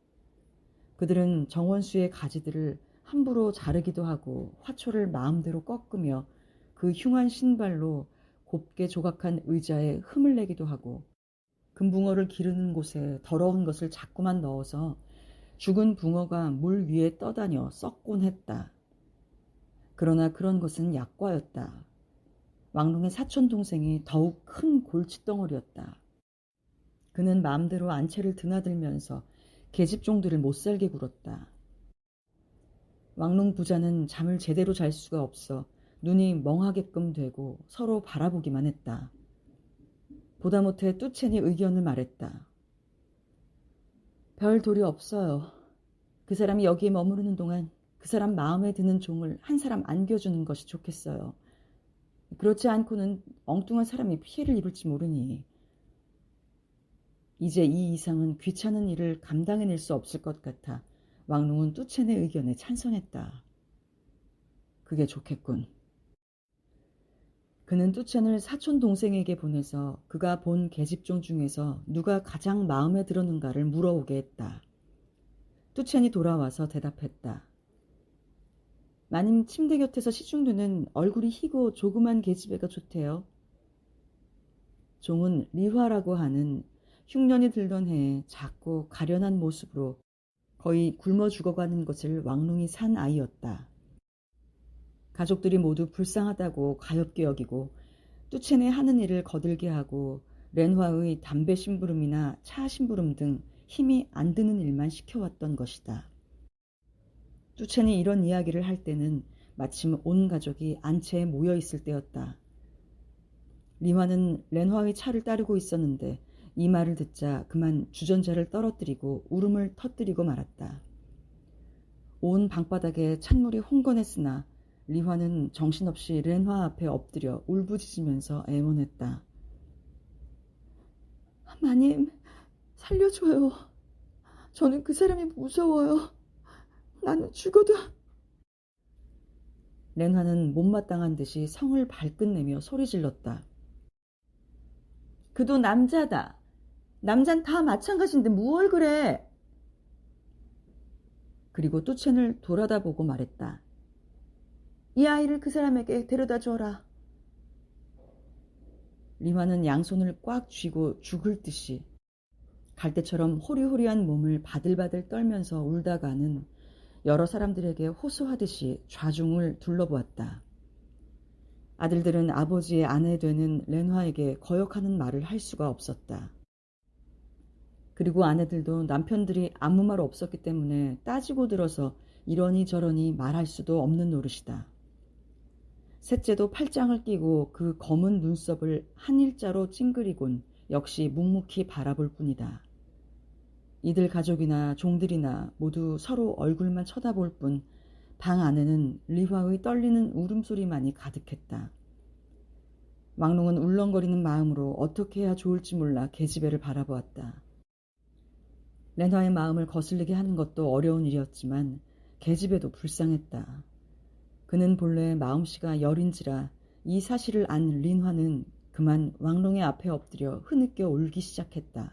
[SPEAKER 1] 그들은 정원수의 가지들을 함부로 자르기도 하고 화초를 마음대로 꺾으며 그 흉한 신발로 곱게 조각한 의자에 흠을 내기도 하고 금붕어를 기르는 곳에 더러운 것을 자꾸만 넣어서 죽은 붕어가 물 위에 떠다녀 썩곤 했다. 그러나 그런 것은 약과였다. 왕릉의 사촌 동생이 더욱 큰 골칫덩어리였다. 그는 마음대로 안채를 드나들면서 계집종들을 못살게 굴었다. 왕릉 부자는 잠을 제대로 잘 수가 없어 눈이 멍하게끔 되고 서로 바라보기만 했다. 보다 못해 뚜첸이 의견을 말했다. 별 도리 없어요. 그 사람이 여기에 머무르는 동안 그 사람 마음에 드는 종을 한 사람 안겨주는 것이 좋겠어요. 그렇지 않고는 엉뚱한 사람이 피해를 입을지 모르니. 이제 이 이상은 귀찮은 일을 감당해낼 수 없을 것 같아 왕릉은 뚜첸의 의견에 찬성했다. 그게 좋겠군. 그는 뚜첸을 사촌 동생에게 보내서 그가 본 계집종 중에서 누가 가장 마음에 들었는가를 물어오게 했다. 뚜첸이 돌아와서 대답했다. 마님 침대 곁에서 시중드는 얼굴이 희고 조그만 계집애가 좋대요. 종은 리화라고 하는 흉년이 들던 해에 작고 가련한 모습으로 거의 굶어 죽어가는 것을 왕릉이 산 아이였다. 가족들이 모두 불쌍하다고 가엾게 여기고 뚜첸의 하는 일을 거들게 하고 렌화의 담배 심부름이나 차 심부름 등 힘이 안 드는 일만 시켜왔던 것이다. 뚜첸이 이런 이야기를 할 때는 마침 온 가족이 안채에 모여 있을 때였다. 리화는 렌화의 차를 따르고 있었는데 이 말을 듣자 그만 주전자를 떨어뜨리고 울음을 터뜨리고 말았다. 온 방바닥에 찬물이 홍건했으나 리화는 정신없이 렌화 앞에 엎드려 울부짖으면서 애원했다. 마님, 살려줘요. 저는 그 사람이 무서워요. 나는 죽어도... 렌화는 못마땅한 듯이 성을 발끈내며 소리질렀다. 그도 남자다. 남잔 다 마찬가지인데 무얼 그래. 그리고 뚜첸을 돌아다보고 말했다. 이 아이를 그 사람에게 데려다 줘라. 리화는 양손을 꽉 쥐고 죽을 듯이 갈대처럼 호리호리한 몸을 바들바들 떨면서 울다가는 여러 사람들에게 호소하듯이 좌중을 둘러보았다. 아들들은 아버지의 아내 되는 렌화에게 거역하는 말을 할 수가 없었다. 그리고 아내들도 남편들이 아무 말 없었기 때문에 따지고 들어서 이러니 저러니 말할 수도 없는 노릇이다. 셋째도 팔짱을 끼고 그 검은 눈썹을 한 일자로 찡그리곤 역시 묵묵히 바라볼 뿐이다. 이들 가족이나 종들이나 모두 서로 얼굴만 쳐다볼 뿐 방 안에는 리화의 떨리는 울음소리만이 가득했다. 왕롱은 울렁거리는 마음으로 어떻게 해야 좋을지 몰라 계집애를 바라보았다. 렌화의 마음을 거슬리게 하는 것도 어려운 일이었지만 계집애도 불쌍했다. 그는 본래 마음씨가 여린지라 이 사실을 안 린화는 그만 왕롱의 앞에 엎드려 흐느껴 울기 시작했다.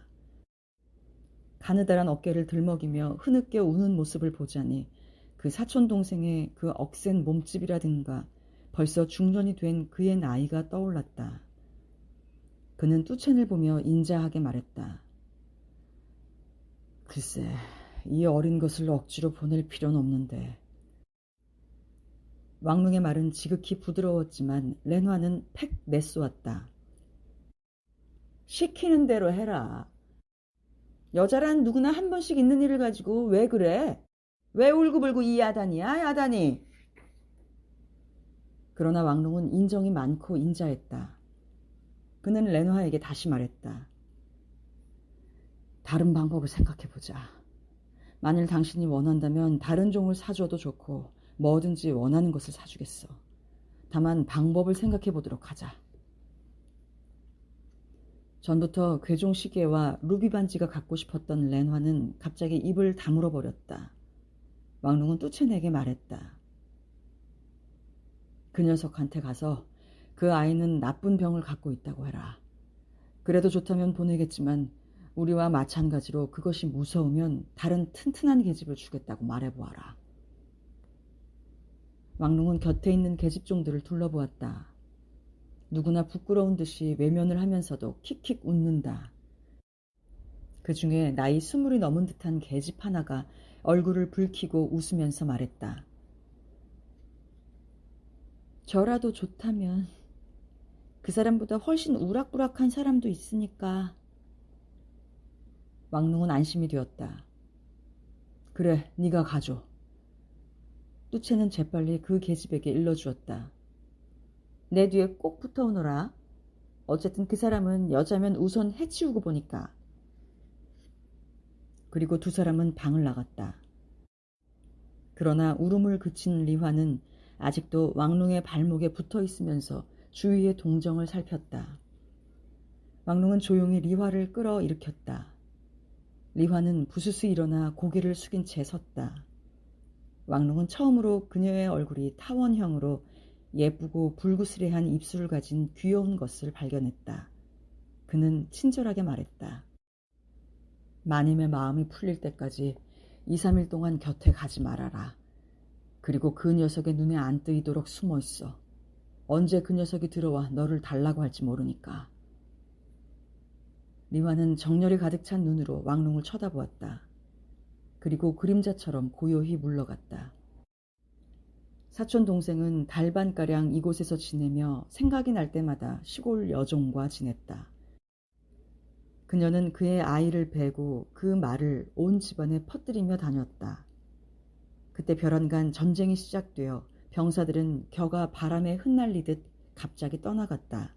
[SPEAKER 1] 가느다란 어깨를 들먹이며 흐느껴 우는 모습을 보자니 그 사촌동생의 그 억센 몸집이라든가 벌써 중년이 된 그의 나이가 떠올랐다. 그는 뚜첸을 보며 인자하게 말했다. 글쎄, 이 어린 것을 억지로 보낼 필요는 없는데. 왕릉의 말은 지극히 부드러웠지만 렌화는 팩 내쏘았다. 시키는 대로 해라. 여자란 누구나 한 번씩 있는 일을 가지고 왜 그래? 왜 울고불고 이 야단이야, 야단이? 그러나 왕롱은 인정이 많고 인자했다. 그는 렌화에게 다시 말했다. 다른 방법을 생각해보자. 만일 당신이 원한다면 다른 종을 사줘도 좋고 뭐든지 원하는 것을 사주겠어. 다만 방법을 생각해보도록 하자. 전부터 괴종 시계와 루비 반지가 갖고 싶었던 렌화는 갑자기 입을 다물어 버렸다. 왕롱은 뚜첸에게 말했다. 그 녀석한테 가서 그 아이는 나쁜 병을 갖고 있다고 해라. 그래도 좋다면 보내겠지만 우리와 마찬가지로 그것이 무서우면 다른 튼튼한 계집을 주겠다고 말해보아라. 왕롱은 곁에 있는 계집종들을 둘러보았다. 누구나 부끄러운 듯이 외면을 하면서도 킥킥 웃는다. 그 중에 나이 20이 넘은 듯한 계집 하나가 얼굴을 붉히고 웃으면서 말했다. 저라도 좋다면 그 사람보다 훨씬 우락부락한 사람도 있으니까. 왕롱은 안심이 되었다. 그래, 네가 가줘. 뚜첸은 재빨리 그 계집에게 일러주었다. 내 뒤에 꼭 붙어오너라. 어쨌든 그 사람은 여자면 우선 해치우고 보니까. 그리고 두 사람은 방을 나갔다. 그러나 울음을 그친 리화는 아직도 왕롱의 발목에 붙어 있으면서 주위의 동정을 살폈다. 왕롱은 조용히 리화를 끌어일으켰다. 리화는 부스스 일어나 고개를 숙인 채 섰다. 왕롱은 처음으로 그녀의 얼굴이 타원형으로 예쁘고 불구스레한 입술을 가진 귀여운 것을 발견했다. 그는 친절하게 말했다. 마님의 마음이 풀릴 때까지 2, 3일 동안 곁에 가지 말아라. 그리고 그 녀석의 눈에 안 뜨이도록 숨어 있어. 언제 그 녀석이 들어와 너를 달라고 할지 모르니까. 리화는 정열이 가득 찬 눈으로 왕롱을 쳐다보았다. 그리고 그림자처럼 고요히 물러갔다. 사촌 동생은 달반가량 이곳에서 지내며 생각이 날 때마다 시골 여종과 지냈다. 그녀는 그의 아이를 베고 그 말을 온 집안에 퍼뜨리며 다녔다. 그때 벼랑간 전쟁이 시작되어 병사들은 겨가 바람에 흩날리듯 갑자기 떠나갔다.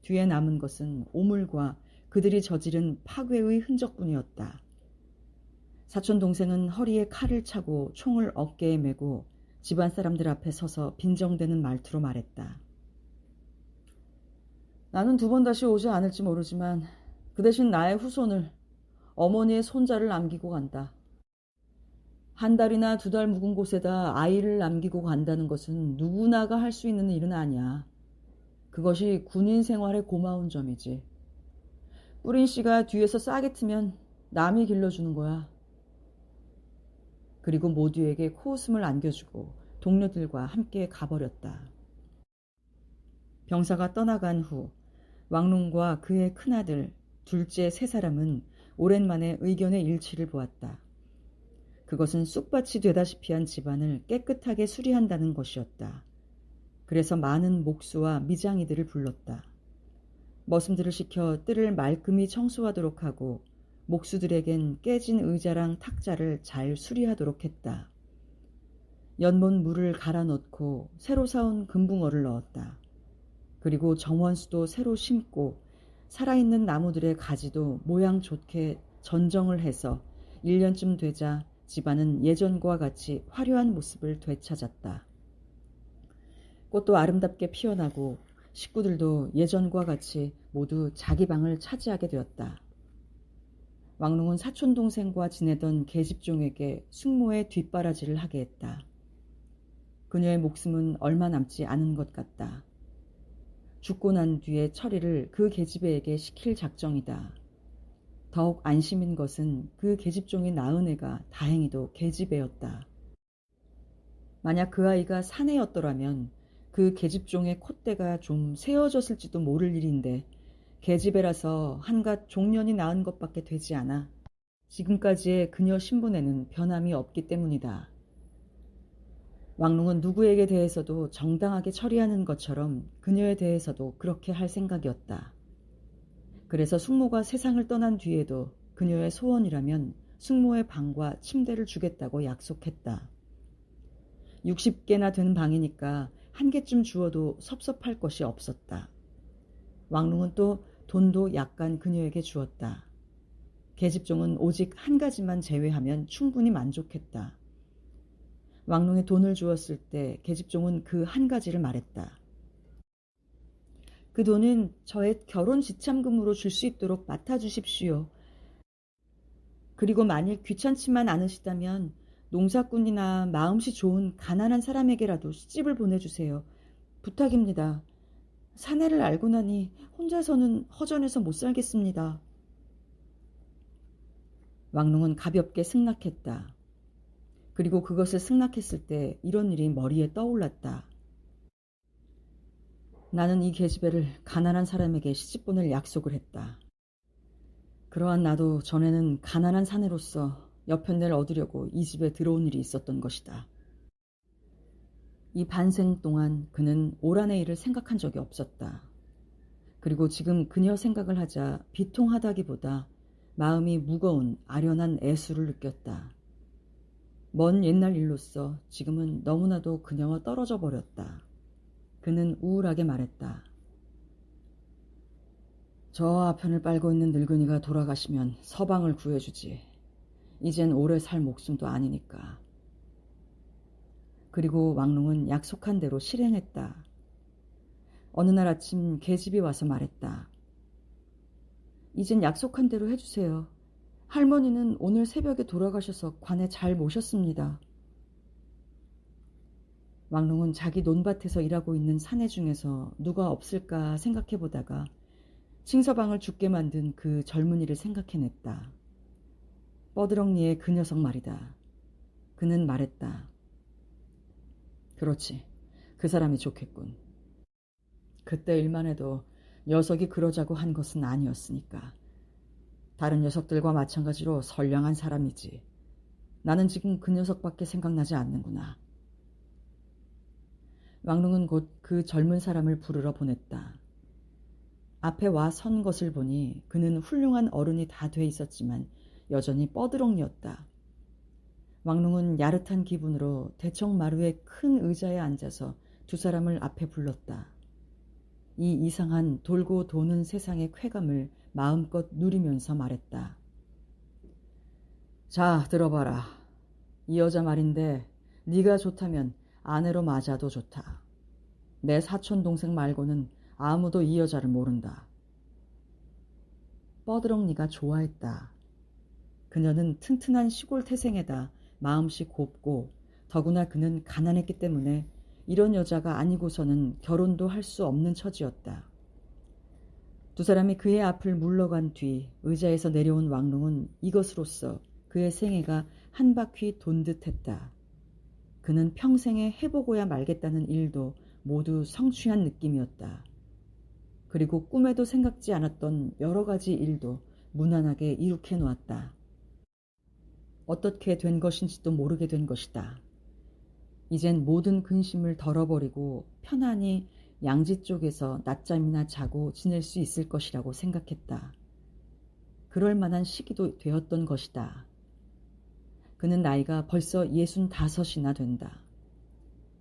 [SPEAKER 1] 뒤에 남은 것은 오물과 그들이 저지른 파괴의 흔적뿐이었다. 사촌 동생은 허리에 칼을 차고 총을 어깨에 메고 집안 사람들 앞에 서서 빈정대는 말투로 말했다. 나는 2번 다시 오지 않을지 모르지만 그 대신 나의 후손을, 어머니의 손자를 남기고 간다. 1달이나 2달 묵은 곳에다 아이를 남기고 간다는 것은 누구나가 할 수 있는 일은 아니야. 그것이 군인 생활의 고마운 점이지. 뿌린 씨가 뒤에서 싸게 트면 남이 길러주는 거야. 그리고 모두에게 코웃음을 안겨주고 동료들과 함께 가버렸다. 병사가 떠나간 후 왕롱과 그의 큰아들, 둘째 3사람은 오랜만에 의견의 일치를 보았다. 그것은 쑥밭이 되다시피 한 집안을 깨끗하게 수리한다는 것이었다. 그래서 많은 목수와 미장이들을 불렀다. 머슴들을 시켜 뜰을 말끔히 청소하도록 하고 목수들에겐 깨진 의자랑 탁자를 잘 수리하도록 했다. 연못 물을 갈아 넣고 새로 사온 금붕어를 넣었다. 그리고 정원수도 새로 심고 살아있는 나무들의 가지도 모양 좋게 전정을 해서 1년쯤 되자 집안은 예전과 같이 화려한 모습을 되찾았다. 꽃도 아름답게 피어나고 식구들도 예전과 같이 모두 자기 방을 차지하게 되었다. 왕롱은 사촌동생과 지내던 계집종에게 숙모의 뒷바라지를 하게 했다. 그녀의 목숨은 얼마 남지 않은 것 같다. 죽고 난 뒤에 처리를 그 계집애에게 시킬 작정이다. 더욱 안심인 것은 그 계집종이 낳은 애가 다행히도 계집애였다. 만약 그 아이가 사내였더라면 그 계집종의 콧대가 좀 세어졌을지도 모를 일인데 계집애라서 한갓 종년이 낳은 것밖에 되지 않아 지금까지의 그녀 신분에는 변함이 없기 때문이다. 왕롱은 누구에게 대해서도 정당하게 처리하는 것처럼 그녀에 대해서도 그렇게 할 생각이었다. 그래서 숙모가 세상을 떠난 뒤에도 그녀의 소원이라면 숙모의 방과 침대를 주겠다고 약속했다. 60개나 되는 방이니까 1개쯤 주어도 섭섭할 것이 없었다. 왕롱은 또 돈도 약간 그녀에게 주었다. 계집종은 오직 1가지만 제외하면 충분히 만족했다. 왕롱에 돈을 주었을 때 계집종은 그 1가지를 말했다. 그 돈은 저의 결혼 지참금으로 줄 수 있도록 맡아주십시오. 그리고 만일 귀찮지만 않으시다면 농사꾼이나 마음씨 좋은 가난한 사람에게라도 시집을 보내주세요. 부탁입니다. 사내를 알고 나니 혼자서는 허전해서 못 살겠습니다. 왕롱은 가볍게 승낙했다. 그리고 그것을 승낙했을 때 이런 일이 머리에 떠올랐다. 나는 이 계집애를 가난한 사람에게 시집 보낼 약속을 했다. 그러한 나도 전에는 가난한 사내로서 여편네를 얻으려고 이 집에 들어온 일이 있었던 것이다. 이 반생 동안 그는 오란의 일을 생각한 적이 없었다. 그리고 지금 그녀 생각을 하자 비통하다기보다 마음이 무거운 아련한 애수를 느꼈다. 먼 옛날 일로서 지금은 너무나도 그녀와 떨어져 버렸다. 그는 우울하게 말했다. 저 아편을 빨고 있는 늙은이가 돌아가시면 서방을 구해주지. 이젠 오래 살 목숨도 아니니까. 그리고 왕롱은 약속한 대로 실행했다. 어느 날 아침 계집이 와서 말했다. 이젠 약속한 대로 해주세요. 할머니는 오늘 새벽에 돌아가셔서 관에 잘 모셨습니다. 왕롱은 자기 논밭에서 일하고 있는 사내 중에서 누가 없을까 생각해보다가 칭서방을 죽게 만든 그 젊은이를 생각해냈다. 뻐드렁니의 그 녀석 말이다. 그는 말했다. 그렇지. 그 사람이 좋겠군. 그때 일만 해도 녀석이 그러자고 한 것은 아니었으니까. 다른 녀석들과 마찬가지로 선량한 사람이지. 나는 지금 그 녀석밖에 생각나지 않는구나. 왕롱은 곧 그 젊은 사람을 부르러 보냈다. 앞에 와 선 것을 보니 그는 훌륭한 어른이 다 돼 있었지만 여전히 뻐드렁니였다. 왕롱은 야릇한 기분으로 대청마루의 큰 의자에 앉아서 2사람을 앞에 불렀다. 이 이상한 돌고 도는 세상의 쾌감을 마음껏 누리면서 말했다. 자, 들어봐라. 이 여자 말인데 네가 좋다면 아내로 맞아도 좋다. 내 사촌 동생 말고는 아무도 이 여자를 모른다. 뻐드렁니가 좋아했다. 그녀는 튼튼한 시골 태생에다 마음씨 곱고 더구나 그는 가난했기 때문에 이런 여자가 아니고서는 결혼도 할 수 없는 처지였다. 두 사람이 그의 앞을 물러간 뒤 의자에서 내려온 왕롱은 이것으로써 그의 생애가 한 바퀴 돈 듯했다. 그는 평생에 해보고야 말겠다는 일도 모두 성취한 느낌이었다. 그리고 꿈에도 생각지 않았던 여러 가지 일도 무난하게 이룩해 놓았다. 어떻게 된 것인지도 모르게 된 것이다. 이젠 모든 근심을 덜어버리고 편안히 양지 쪽에서 낮잠이나 자고 지낼 수 있을 것이라고 생각했다. 그럴 만한 시기도 되었던 것이다. 그는 나이가 벌써 65이나 된다.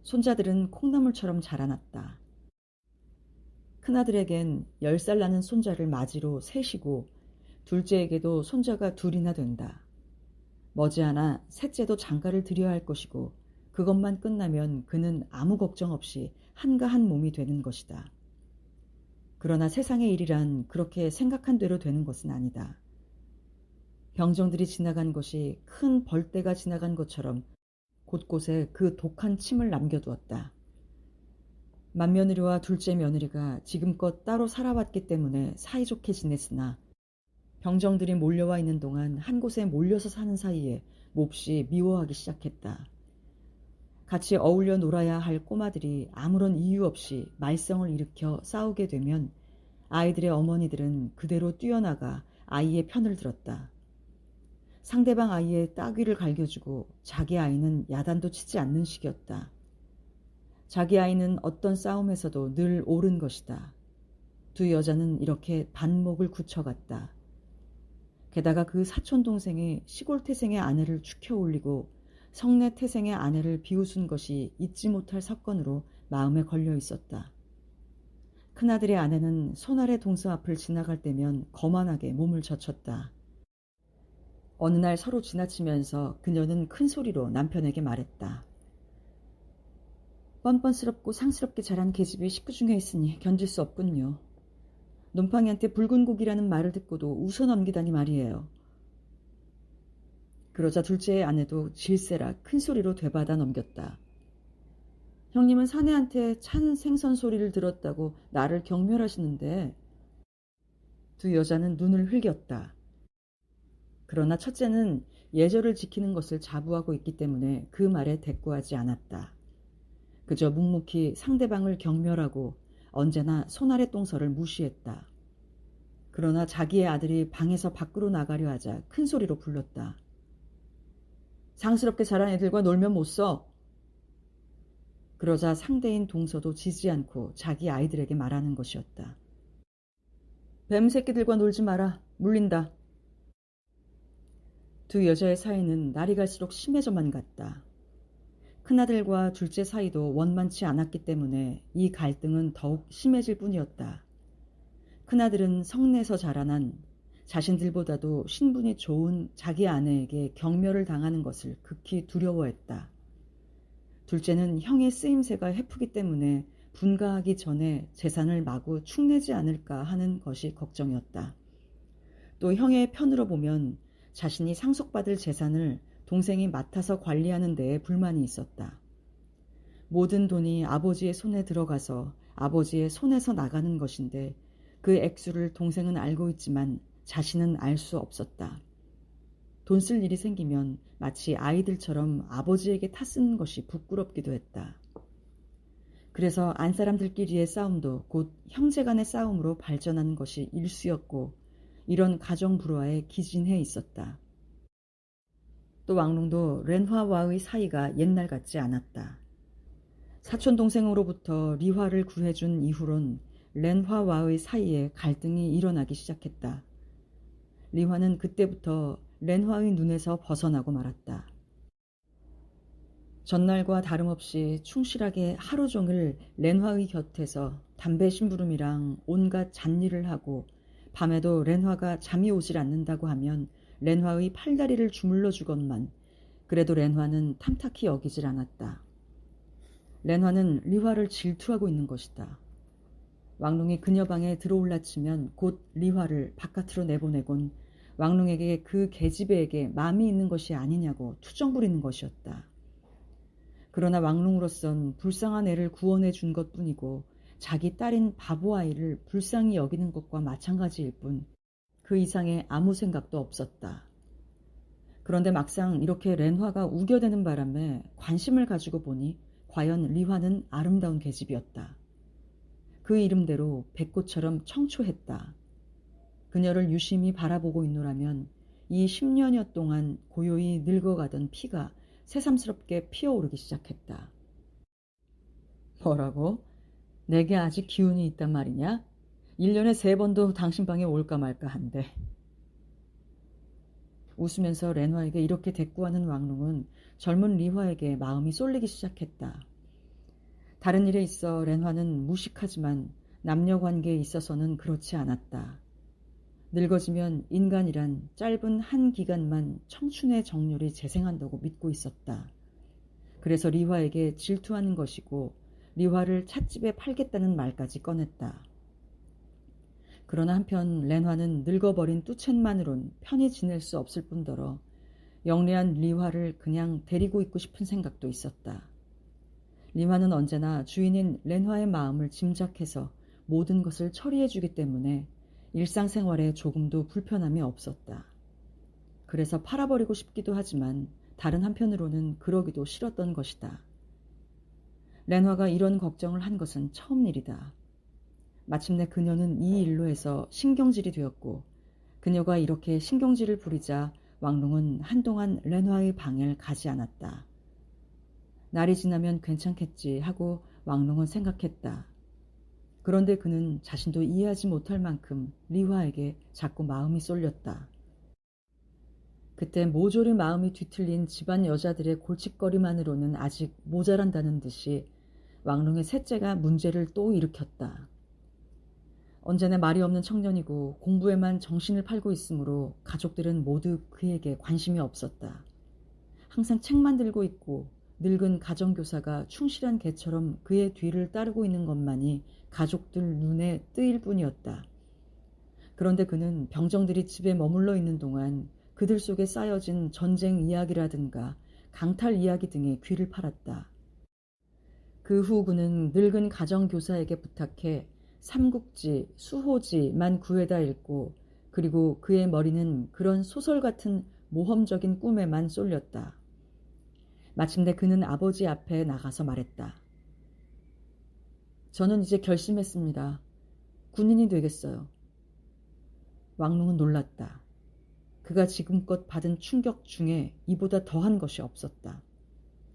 [SPEAKER 1] 손자들은 콩나물처럼 자라났다. 큰아들에겐 10살 나는 손자를 맞이로 셋이고 둘째에게도 손자가 둘이나 된다. 머지않아 셋째도 장가를 들여야 할 것이고 그것만 끝나면 그는 아무 걱정 없이 한가한 몸이 되는 것이다. 그러나 세상의 일이란 그렇게 생각한 대로 되는 것은 아니다. 병정들이 지나간 것이 큰 벌떼가 지나간 것처럼 곳곳에 그 독한 침을 남겨두었다. 맏며느리와 둘째 며느리가 지금껏 따로 살아왔기 때문에 사이좋게 지냈으나 병정들이 몰려와 있는 동안 한 곳에 몰려서 사는 사이에 몹시 미워하기 시작했다. 같이 어울려 놀아야 할 꼬마들이 아무런 이유 없이 말썽을 일으켜 싸우게 되면 아이들의 어머니들은 그대로 뛰어나가 아이의 편을 들었다. 상대방 아이의 따귀를 갈겨주고 자기 아이는 야단도 치지 않는 식이었다. 자기 아이는 어떤 싸움에서도 늘 옳은 것이다. 두 여자는 이렇게 반목을 굳혀갔다. 게다가 그 사촌 동생이 시골 태생의 아내를 축혀 올리고 성내 태생의 아내를 비웃은 것이 잊지 못할 사건으로 마음에 걸려 있었다. 큰아들의 아내는 손아래 동서 앞을 지나갈 때면 거만하게 몸을 젖혔다. 어느 날 서로 지나치면서 그녀는 큰 소리로 남편에게 말했다. 뻔뻔스럽고 상스럽게 자란 계집이 식구 중에 있으니 견딜 수 없군요. 놈팡이한테 붉은 고기라는 말을 듣고도 웃어 넘기다니 말이에요. 그러자 둘째의 아내도 질세라 큰 소리로 되받아 넘겼다. 형님은 사내한테 찬 생선 소리를 들었다고 나를 경멸하시는데. 두 여자는 눈을 흘겼다. 그러나 첫째는 예절을 지키는 것을 자부하고 있기 때문에 그 말에 대꾸하지 않았다. 그저 묵묵히 상대방을 경멸하고 언제나 손아래 똥설을 무시했다. 그러나 자기의 아들이 방에서 밖으로 나가려 하자 큰 소리로 불렀다. 상스럽게 자란 애들과 놀면 못 써. 그러자 상대인 동서도 지지 않고 자기 아이들에게 말하는 것이었다. 뱀 새끼들과 놀지 마라. 물린다. 두 여자의 사이는 날이 갈수록 심해져만 갔다. 큰아들과 둘째 사이도 원만치 않았기 때문에 이 갈등은 더욱 심해질 뿐이었다. 큰아들은 성내에서 자라난 자신들보다도 신분이 좋은 자기 아내에게 경멸을 당하는 것을 극히 두려워했다. 둘째는 형의 쓰임새가 해프기 때문에 분가하기 전에 재산을 마구 축내지 않을까 하는 것이 걱정이었다. 또 형의 편으로 보면 자신이 상속받을 재산을 동생이 맡아서 관리하는 데에 불만이 있었다. 모든 돈이 아버지의 손에 들어가서 아버지의 손에서 나가는 것인데 그 액수를 동생은 알고 있지만 자신은 알 수 없었다. 돈 쓸 일이 생기면 마치 아이들처럼 아버지에게 타쓰는 것이 부끄럽기도 했다. 그래서 안사람들끼리의 싸움도 곧 형제간의 싸움으로 발전하는 것이 일쑤였고 이런 가정 불화에 기진해 있었다. 또 왕롱도 렌화와의 사이가 옛날 같지 않았다. 사촌 동생으로부터 리화를 구해준 이후론 렌화와의 사이에 갈등이 일어나기 시작했다. 리화는 그때부터 렌화의 눈에서 벗어나고 말았다. 전날과 다름없이 충실하게 하루 종일 렌화의 곁에서 담배 심부름이랑 온갖 잡일을 하고 밤에도 렌화가 잠이 오질 않는다고 하면 렌화의 팔다리를 주물러 주건만 그래도 렌화는 탐탁히 여기질 않았다. 렌화는 리화를 질투하고 있는 것이다. 왕롱이 그녀 방에 들어올라치면 곧 리화를 바깥으로 내보내곤 왕롱에게 그 계집애에게 마음이 있는 것이 아니냐고 투정 부리는 것이었다. 그러나 왕롱으로선 불쌍한 애를 구원해 준 것뿐이고 자기 딸인 바보 아이를 불쌍히 여기는 것과 마찬가지일 뿐 그 이상의 아무 생각도 없었다. 그런데 막상 이렇게 렌화가 우겨대는 바람에 관심을 가지고 보니 과연 리화는 아름다운 계집이었다. 그 이름대로 백꽃처럼 청초했다. 그녀를 유심히 바라보고 있노라면 이 10년여 동안 고요히 늙어가던 피가 새삼스럽게 피어오르기 시작했다. 뭐라고? 내게 아직 기운이 있단 말이냐? 1년에 3번도 당신 방에 올까 말까 한데. 웃으면서 렌화에게 이렇게 대꾸하는 왕롱은 젊은 리화에게 마음이 쏠리기 시작했다. 다른 일에 있어 렌화는 무식하지만 남녀관계에 있어서는 그렇지 않았다. 늙어지면 인간이란 짧은 한 기간만 청춘의 정열이 재생한다고 믿고 있었다. 그래서 리화에게 질투하는 것이고 리화를 찻집에 팔겠다는 말까지 꺼냈다. 그러나 한편 렌화는 늙어버린 뚜첸만으론 편히 지낼 수 없을 뿐더러 영리한 리화를 그냥 데리고 있고 싶은 생각도 있었다. 리화는 언제나 주인인 렌화의 마음을 짐작해서 모든 것을 처리해주기 때문에 일상생활에 조금도 불편함이 없었다. 그래서 팔아버리고 싶기도 하지만 다른 한편으로는 그러기도 싫었던 것이다. 렌화가 이런 걱정을 한 것은 처음 일이다. 마침내 그녀는 이 일로 해서 신경질이 되었고 그녀가 이렇게 신경질을 부리자 왕롱은 한동안 렌화의 방을 가지 않았다. 날이 지나면 괜찮겠지 하고 왕롱은 생각했다. 그런데 그는 자신도 이해하지 못할 만큼 리화에게 자꾸 마음이 쏠렸다. 그때 모조리 마음이 뒤틀린 집안 여자들의 골칫거리만으로는 아직 모자란다는 듯이 왕롱의 셋째가 문제를 또 일으켰다. 언제나 말이 없는 청년이고 공부에만 정신을 팔고 있으므로 가족들은 모두 그에게 관심이 없었다. 항상 책만 들고 있고 늙은 가정교사가 충실한 개처럼 그의 뒤를 따르고 있는 것만이 가족들 눈에 뜨일 뿐이었다. 그런데 그는 병정들이 집에 머물러 있는 동안 그들 속에 쌓여진 전쟁 이야기라든가 강탈 이야기 등에 귀를 팔았다. 그 후 그는 늙은 가정교사에게 부탁해 삼국지, 수호지만 구해다 읽고 그리고 그의 머리는 그런 소설 같은 모험적인 꿈에만 쏠렸다. 마침내 그는 아버지 앞에 나가서 말했다. 저는 이제 결심했습니다. 군인이 되겠어요. 왕롱은 놀랐다. 그가 지금껏 받은 충격 중에 이보다 더한 것이 없었다.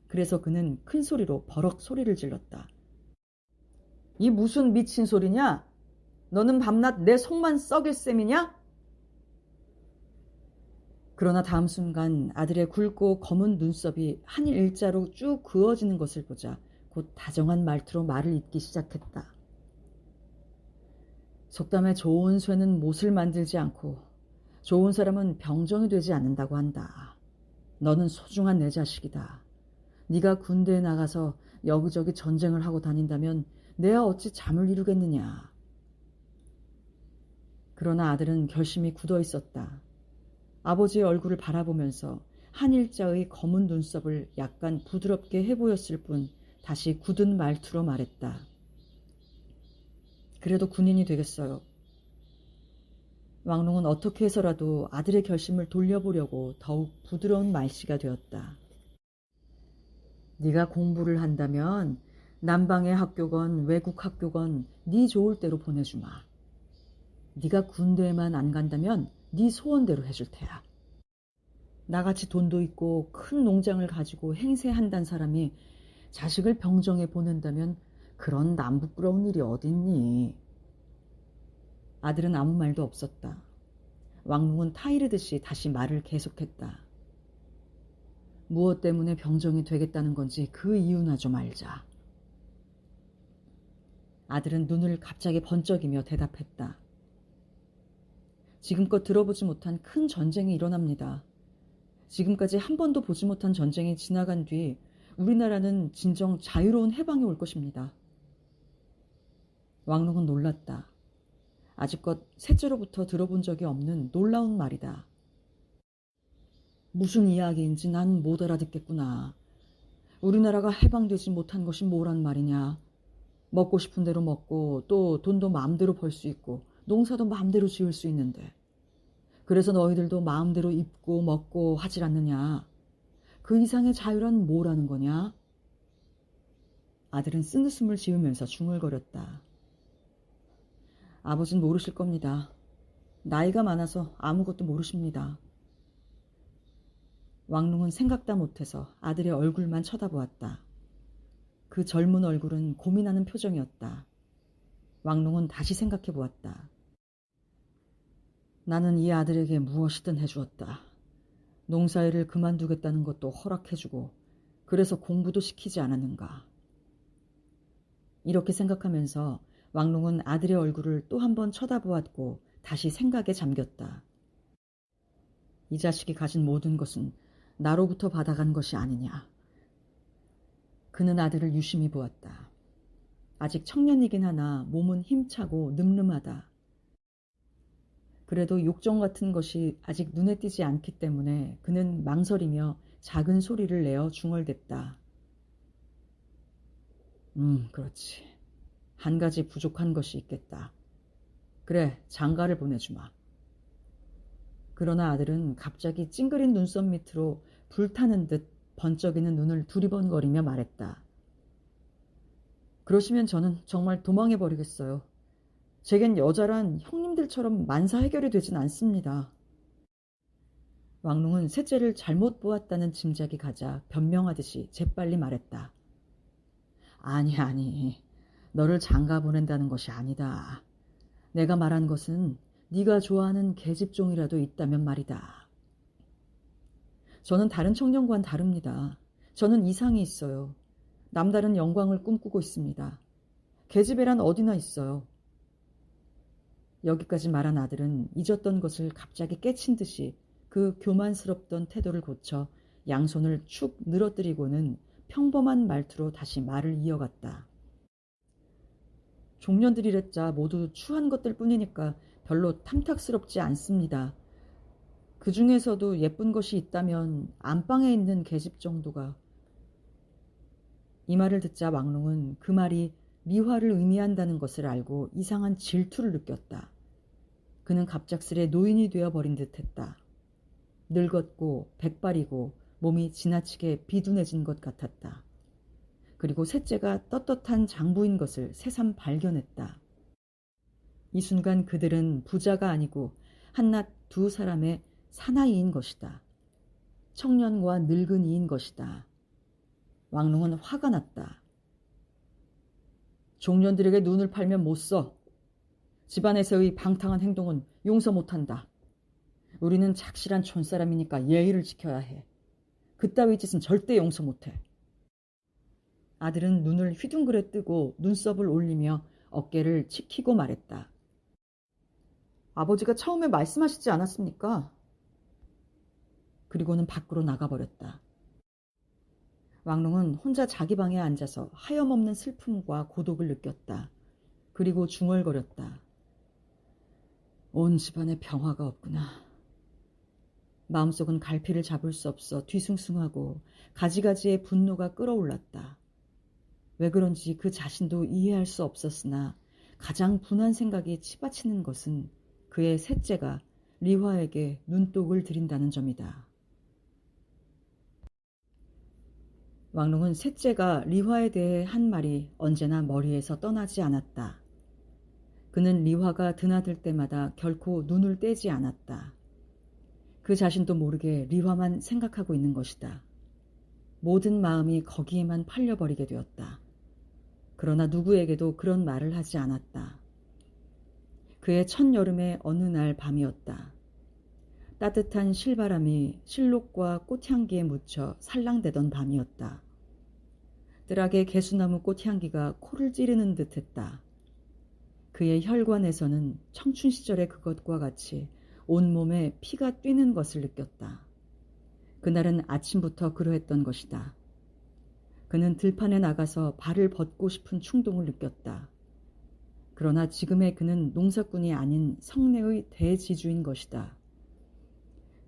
[SPEAKER 1] 그래서 그는 큰 소리로 버럭 소리를 질렀다. 이 무슨 미친 소리냐? 너는 밤낮 내 속만 썩일 셈이냐? 그러나 다음 순간 아들의 굵고 검은 눈썹이 한 일자로 쭉 그어지는 것을 보자 곧 다정한 말투로 말을 잇기 시작했다. 속담에 좋은 쇠는 못을 만들지 않고 좋은 사람은 병정이 되지 않는다고 한다. 너는 소중한 내 자식이다. 네가 군대에 나가서 여기저기 전쟁을 하고 다닌다면 내가 어찌 잠을 이루겠느냐. 그러나 아들은 결심이 굳어 있었다. 아버지의 얼굴을 바라보면서 한 일자의 검은 눈썹을 약간 부드럽게 해보였을 뿐 다시 굳은 말투로 말했다. 그래도 군인이 되겠어요. 왕롱은 어떻게 해서라도 아들의 결심을 돌려보려고 더욱 부드러운 말씨가 되었다. 네가 공부를 한다면 남방의 학교건 외국 학교건 네 좋을 대로 보내주마. 네가 군대에만 안 간다면 네 소원대로 해줄 테야. 나같이 돈도 있고 큰 농장을 가지고 행세한다는 사람이 자식을 병정에 보낸다면 그런 남부끄러운 일이 어딨니? 아들은 아무 말도 없었다. 왕롱은 타이르듯이 다시 말을 계속했다. 무엇 때문에 병정이 되겠다는 건지 그 이유나 좀 알자. 아들은 눈을 갑자기 번쩍이며 대답했다. 지금껏 들어보지 못한 큰 전쟁이 일어납니다. 지금까지 한 번도 보지 못한 전쟁이 지나간 뒤 우리나라는 진정 자유로운 해방이 올 것입니다. 왕릉은 놀랐다. 아직껏 셋째로부터 들어본 적이 없는 놀라운 말이다. 무슨 이야기인지 난 못 알아듣겠구나. 우리나라가 해방되지 못한 것이 뭐란 말이냐. 먹고 싶은 대로 먹고 또 돈도 마음대로 벌 수 있고 농사도 마음대로 지을 수 있는데 그래서 너희들도 마음대로 입고 먹고 하질 않느냐. 그 이상의 자유란 뭐라는 거냐? 아들은 쓴웃음을 지으면서 중얼거렸다. 아버진 모르실 겁니다. 나이가 많아서 아무것도 모르십니다. 왕릉은 생각다 못해서 아들의 얼굴만 쳐다보았다. 그 젊은 얼굴은 고민하는 표정이었다. 왕릉은 다시 생각해 보았다. 나는 이 아들에게 무엇이든 해주었다. 농사일을 그만두겠다는 것도 허락해주고 그래서 공부도 시키지 않았는가. 이렇게 생각하면서 왕릉은 아들의 얼굴을 또 한 번 쳐다보았고 다시 생각에 잠겼다. 이 자식이 가진 모든 것은 나로부터 받아간 것이 아니냐. 그는 아들을 유심히 보았다. 아직 청년이긴 하나 몸은 힘차고 늠름하다. 그래도 욕정 같은 것이 아직 눈에 띄지 않기 때문에 그는 망설이며 작은 소리를 내어 중얼댔다. 그렇지. 한 가지 부족한 것이 있겠다. 그래, 장가를 보내주마. 그러나 아들은 갑자기 찡그린 눈썹 밑으로 불타는 듯 번쩍이는 눈을 두리번거리며 말했다. 그러시면 저는 정말 도망해버리겠어요. 제겐 여자란 형님들처럼 만사 해결이 되진 않습니다. 왕릉은 셋째를 잘못 보았다는 짐작이 가자 변명하듯이 재빨리 말했다. 아니. 너를 장가 보낸다는 것이 아니다. 내가 말한 것은 네가 좋아하는 계집종이라도 있다면 말이다. 저는 다른 청년과는 다릅니다. 저는 이상이 있어요. 남다른 영광을 꿈꾸고 있습니다. 계집애란 어디나 있어요. 여기까지 말한 아들은 잊었던 것을 갑자기 깨친 듯이 그 교만스럽던 태도를 고쳐 양손을 축 늘어뜨리고는 평범한 말투로 다시 말을 이어갔다. 종년들이랬자 모두 추한 것들 뿐이니까 별로 탐탁스럽지 않습니다. 그 중에서도 예쁜 것이 있다면 안방에 있는 계집 정도가. 이 말을 듣자 왕릉은 그 말이 미화를 의미한다는 것을 알고 이상한 질투를 느꼈다. 그는 갑작스레 노인이 되어버린 듯했다. 늙었고 백발이고 몸이 지나치게 비둔해진 것 같았다. 그리고 셋째가 떳떳한 장부인 것을 새삼 발견했다. 이 순간 그들은 부자가 아니고 한낱 두 사람의 사나이인 것이다. 청년과 늙은이인 것이다. 왕릉은 화가 났다. 종년들에게 눈을 팔면 못 써. 집안에서의 방탕한 행동은 용서 못한다. 우리는 착실한 촌사람이니까 예의를 지켜야 해. 그따위 짓은 절대 용서 못해. 아들은 눈을 휘둥그레 뜨고 눈썹을 올리며 어깨를 치키고 말했다. 아버지가 처음에 말씀하시지 않았습니까? 그리고는 밖으로 나가버렸다. 왕릉은 혼자 자기 방에 앉아서 하염없는 슬픔과 고독을 느꼈다. 그리고 중얼거렸다. 온 집안에 평화가 없구나. 마음속은 갈피를 잡을 수 없어 뒤숭숭하고 가지가지의 분노가 끓어올랐다. 왜 그런지 그 자신도 이해할 수 없었으나 가장 분한 생각이 치받치는 것은 그의 셋째가 리화에게 눈독을 들인다는 점이다. 왕릉은 셋째가 리화에 대해 한 말이 언제나 머리에서 떠나지 않았다. 그는 리화가 드나들 때마다 결코 눈을 떼지 않았다. 그 자신도 모르게 리화만 생각하고 있는 것이다. 모든 마음이 거기에만 팔려버리게 되었다. 그러나 누구에게도 그런 말을 하지 않았다. 그의 첫 여름의 어느 날 밤이었다. 따뜻한 실바람이 실록과 꽃향기에 묻혀 살랑대던 밤이었다. 뜰하게 개수나무 꽃향기가 코를 찌르는 듯했다. 그의 혈관에서는 청춘 시절의 그것과 같이 온몸에 피가 뛰는 것을 느꼈다. 그날은 아침부터 그러했던 것이다. 그는 들판에 나가서 발을 벗고 싶은 충동을 느꼈다. 그러나 지금의 그는 농사꾼이 아닌 성내의 대지주인 것이다.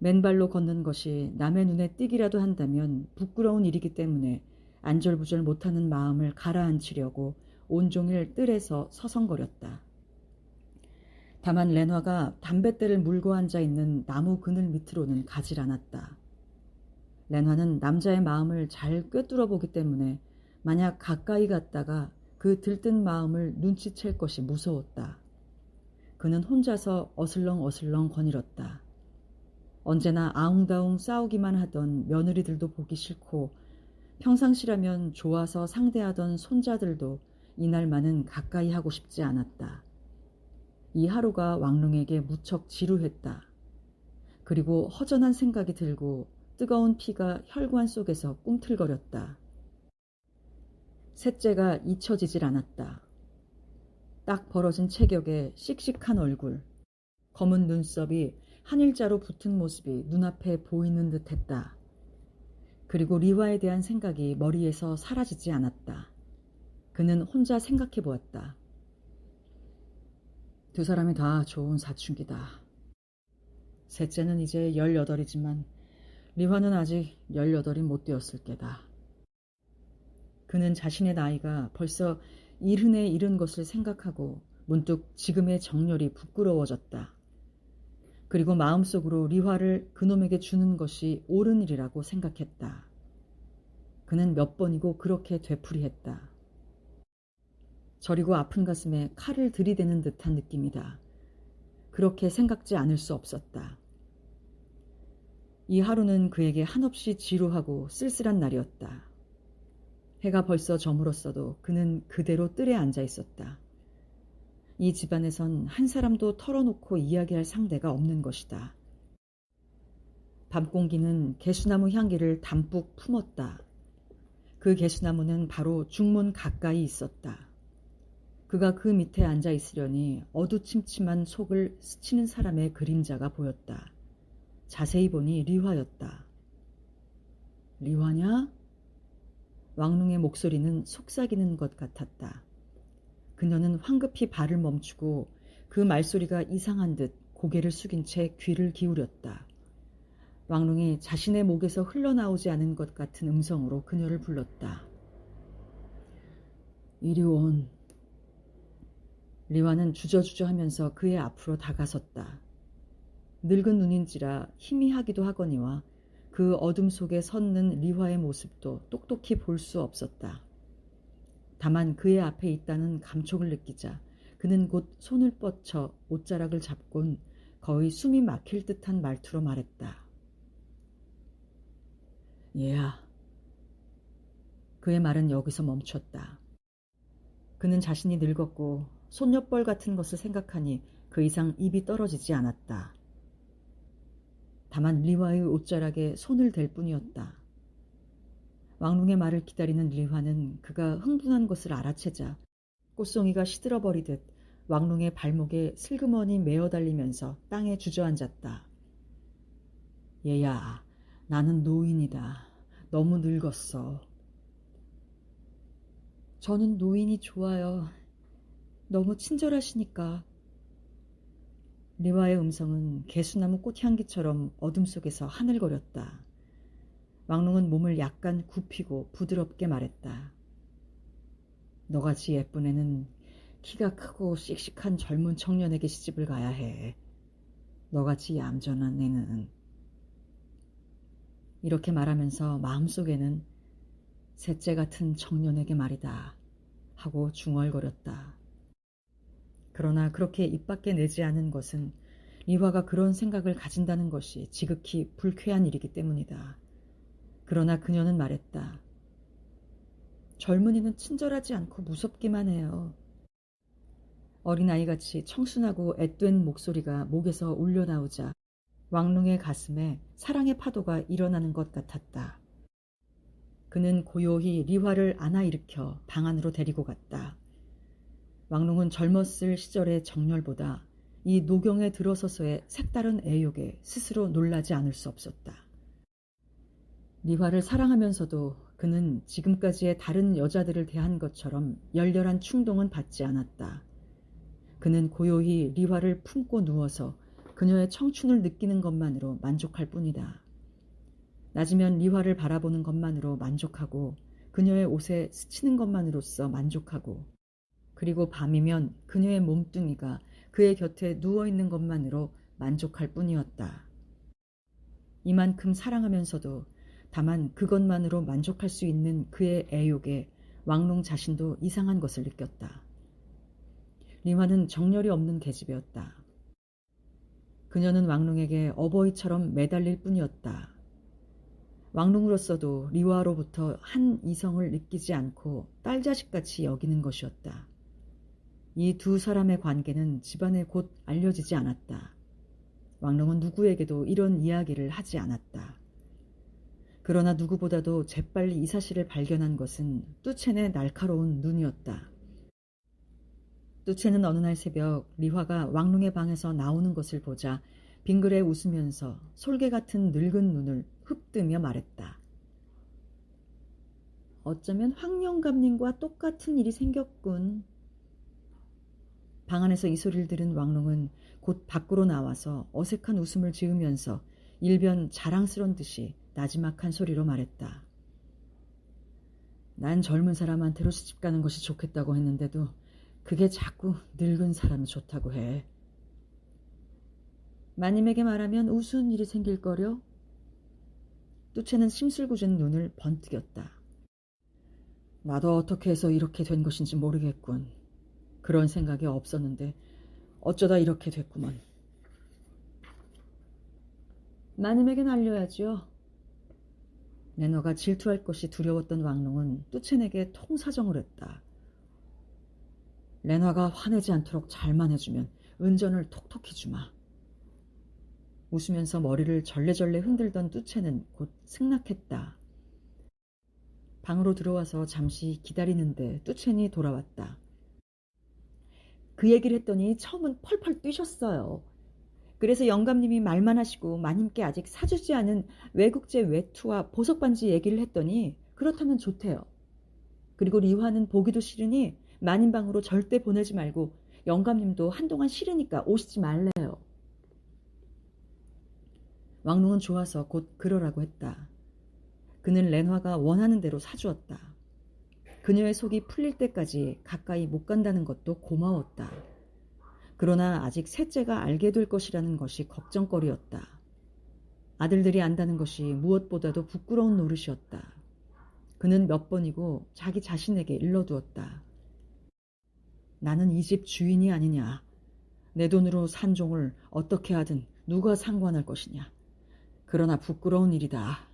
[SPEAKER 1] 맨발로 걷는 것이 남의 눈에 띄기라도 한다면 부끄러운 일이기 때문에 안절부절 못하는 마음을 가라앉히려고 온종일 뜰에서 서성거렸다. 다만 레나가 담뱃대를 물고 앉아있는 나무 그늘 밑으로는 가질 않았다. 레나는 남자의 마음을 잘 꿰뚫어 보기 때문에 만약 가까이 갔다가 그 들뜬 마음을 눈치챌 것이 무서웠다. 그는 혼자서 어슬렁어슬렁 거닐었다. 언제나 아웅다웅 싸우기만 하던 며느리들도 보기 싫고 평상시라면 좋아서 상대하던 손자들도 이날만은 가까이 하고 싶지 않았다. 이 하루가 왕릉에게 무척 지루했다. 그리고 허전한 생각이 들고 뜨거운 피가 혈관 속에서 꿈틀거렸다. 셋째가 잊혀지질 않았다. 딱 벌어진 체격에 씩씩한 얼굴, 검은 눈썹이 한일자로 붙은 모습이 눈앞에 보이는 듯했다. 그리고 리화에 대한 생각이 머리에서 사라지지 않았다. 그는 혼자 생각해 보았다. 두 사람이 다 좋은 사춘기다. 셋째는 이제 18이지만 리화는 아직 18이 못 되었을 게다. 그는 자신의 나이가 벌써 70에 이른 것을 생각하고 문득 지금의 정열이 부끄러워졌다. 그리고 마음속으로 리화를 그놈에게 주는 것이 옳은 일이라고 생각했다. 그는 몇 번이고 그렇게 되풀이했다. 저리고 아픈 가슴에 칼을 들이대는 듯한 느낌이다. 그렇게 생각지 않을 수 없었다. 이 하루는 그에게 한없이 지루하고 쓸쓸한 날이었다. 해가 벌써 저물었어도 그는 그대로 뜰에 앉아 있었다. 이 집안에선 한 사람도 털어놓고 이야기할 상대가 없는 것이다. 밤 공기는 개수나무 향기를 담뿍 품었다. 그 개수나무는 바로 중문 가까이 있었다. 그가 그 밑에 앉아 있으려니 어두침침한 속을 스치는 사람의 그림자가 보였다. 자세히 보니 리화였다. 리화냐? 왕릉의 목소리는 속삭이는 것 같았다. 그녀는 황급히 발을 멈추고 그 말소리가 이상한 듯 고개를 숙인 채 귀를 기울였다. 왕릉이 자신의 목에서 흘러나오지 않은 것 같은 음성으로 그녀를 불렀다. 이리 온. 리화는 주저주저 하면서 그의 앞으로 다가섰다. 늙은 눈인지라 희미하기도 하거니와 그 어둠 속에 섰는 리화의 모습도 똑똑히 볼 수 없었다. 다만 그의 앞에 있다는 감촉을 느끼자 그는 곧 손을 뻗쳐 옷자락을 잡곤 거의 숨이 막힐 듯한 말투로 말했다. 얘야. 그의 말은 여기서 멈췄다. 그는 자신이 늙었고 손녀뻘 같은 것을 생각하니 그 이상 입이 떨어지지 않았다. 다만 리화의 옷자락에 손을 댈 뿐이었다. 왕릉의 말을 기다리는 리화는 그가 흥분한 것을 알아채자 꽃송이가 시들어버리듯 왕릉의 발목에 슬그머니 메어달리면서 땅에 주저앉았다. 얘야, 나는 노인이다. 너무 늙었어. 저는 노인이 좋아요. 너무 친절하시니까. 리화의 음성은 개수나무 꽃향기처럼 어둠 속에서 하늘거렸다. 왕릉은 몸을 약간 굽히고 부드럽게 말했다. 너같이 예쁜 애는 키가 크고 씩씩한 젊은 청년에게 시집을 가야 해. 너같이 얌전한 애는. 이렇게 말하면서 마음속에는 셋째 같은 청년에게 말이다 하고 중얼거렸다. 그러나 그렇게 입 밖에 내지 않은 것은 리화가 그런 생각을 가진다는 것이 지극히 불쾌한 일이기 때문이다. 그러나 그녀는 말했다. 젊은이는 친절하지 않고 무섭기만 해요. 어린아이같이 청순하고 앳된 목소리가 목에서 울려나오자 왕릉의 가슴에 사랑의 파도가 일어나는 것 같았다. 그는 고요히 리화를 안아일으켜 방 안으로 데리고 갔다. 왕릉은 젊었을 시절의 정열보다 이 노경에 들어서서의 색다른 애욕에 스스로 놀라지 않을 수 없었다. 리화를 사랑하면서도 그는 지금까지의 다른 여자들을 대한 것처럼 열렬한 충동은 받지 않았다. 그는 고요히 리화를 품고 누워서 그녀의 청춘을 느끼는 것만으로 만족할 뿐이다. 낮이면 리화를 바라보는 것만으로 만족하고 그녀의 옷에 스치는 것만으로써 만족하고 그리고 밤이면 그녀의 몸뚱이가 그의 곁에 누워있는 것만으로 만족할 뿐이었다. 이만큼 사랑하면서도 다만 그것만으로 만족할 수 있는 그의 애욕에 왕롱 자신도 이상한 것을 느꼈다. 리화는 정열이 없는 계집애였다. 그녀는 왕롱에게 어버이처럼 매달릴 뿐이었다. 왕롱으로서도 리화로부터 한 이성을 느끼지 않고 딸자식같이 여기는 것이었다. 이 두 사람의 관계는 집안에 곧 알려지지 않았다. 왕롱은 누구에게도 이런 이야기를 하지 않았다. 그러나 누구보다도 재빨리 이 사실을 발견한 것은 뚜첸의 날카로운 눈이었다. 뚜첸은 어느 날 새벽 리화가 왕롱의 방에서 나오는 것을 보자 빙그레 웃으면서 솔개 같은 늙은 눈을 흡뜨며 말했다. 어쩌면 황영감님과 똑같은 일이 생겼군. 방 안에서 이 소리를 들은 왕롱은 곧 밖으로 나와서 어색한 웃음을 지으면서 일변 자랑스런 듯이 나지막한 소리로 말했다. 난 젊은 사람한테로 시집가는 것이 좋겠다고 했는데도 그게 자꾸 늙은 사람이 좋다고 해. 마님에게 말하면 우스운 일이 생길 거려? 뚜체는 심술궂은 눈을 번뜩였다. 나도 어떻게 해서 이렇게 된 것인지 모르겠군. 그런 생각이 없었는데 어쩌다 이렇게 됐구먼. 마님에겐 알려야지요. 레너가 질투할 것이 두려웠던 왕롱은 뚜첸에게 통사정을 했다. 레나가 화내지 않도록 잘만 해주면 은전을 톡톡히 주마. 웃으면서 머리를 절레절레 흔들던 뚜첸은 곧 승낙했다. 방으로 들어와서 잠시 기다리는데 뚜첸이 돌아왔다. 그 얘기를 했더니 처음은 펄펄 뛰셨어요. 그래서 영감님이 말만 하시고 마님께 아직 사주지 않은 외국제 외투와 보석반지 얘기를 했더니 그렇다면 좋대요. 그리고 리화는 보기도 싫으니 마님 방으로 절대 보내지 말고 영감님도 한동안 싫으니까 오시지 말래요. 왕롱은 좋아서 곧 그러라고 했다. 그는 렌화가 원하는 대로 사주었다. 그녀의 속이 풀릴 때까지 가까이 못 간다는 것도 고마웠다. 그러나 아직 셋째가 알게 될 것이라는 것이 걱정거리였다. 아들들이 안다는 것이 무엇보다도 부끄러운 노릇이었다. 그는 몇 번이고 자기 자신에게 일러두었다. 나는 이 집 주인이 아니냐. 내 돈으로 산 종을 어떻게 하든 누가 상관할 것이냐. 그러나 부끄러운 일이다.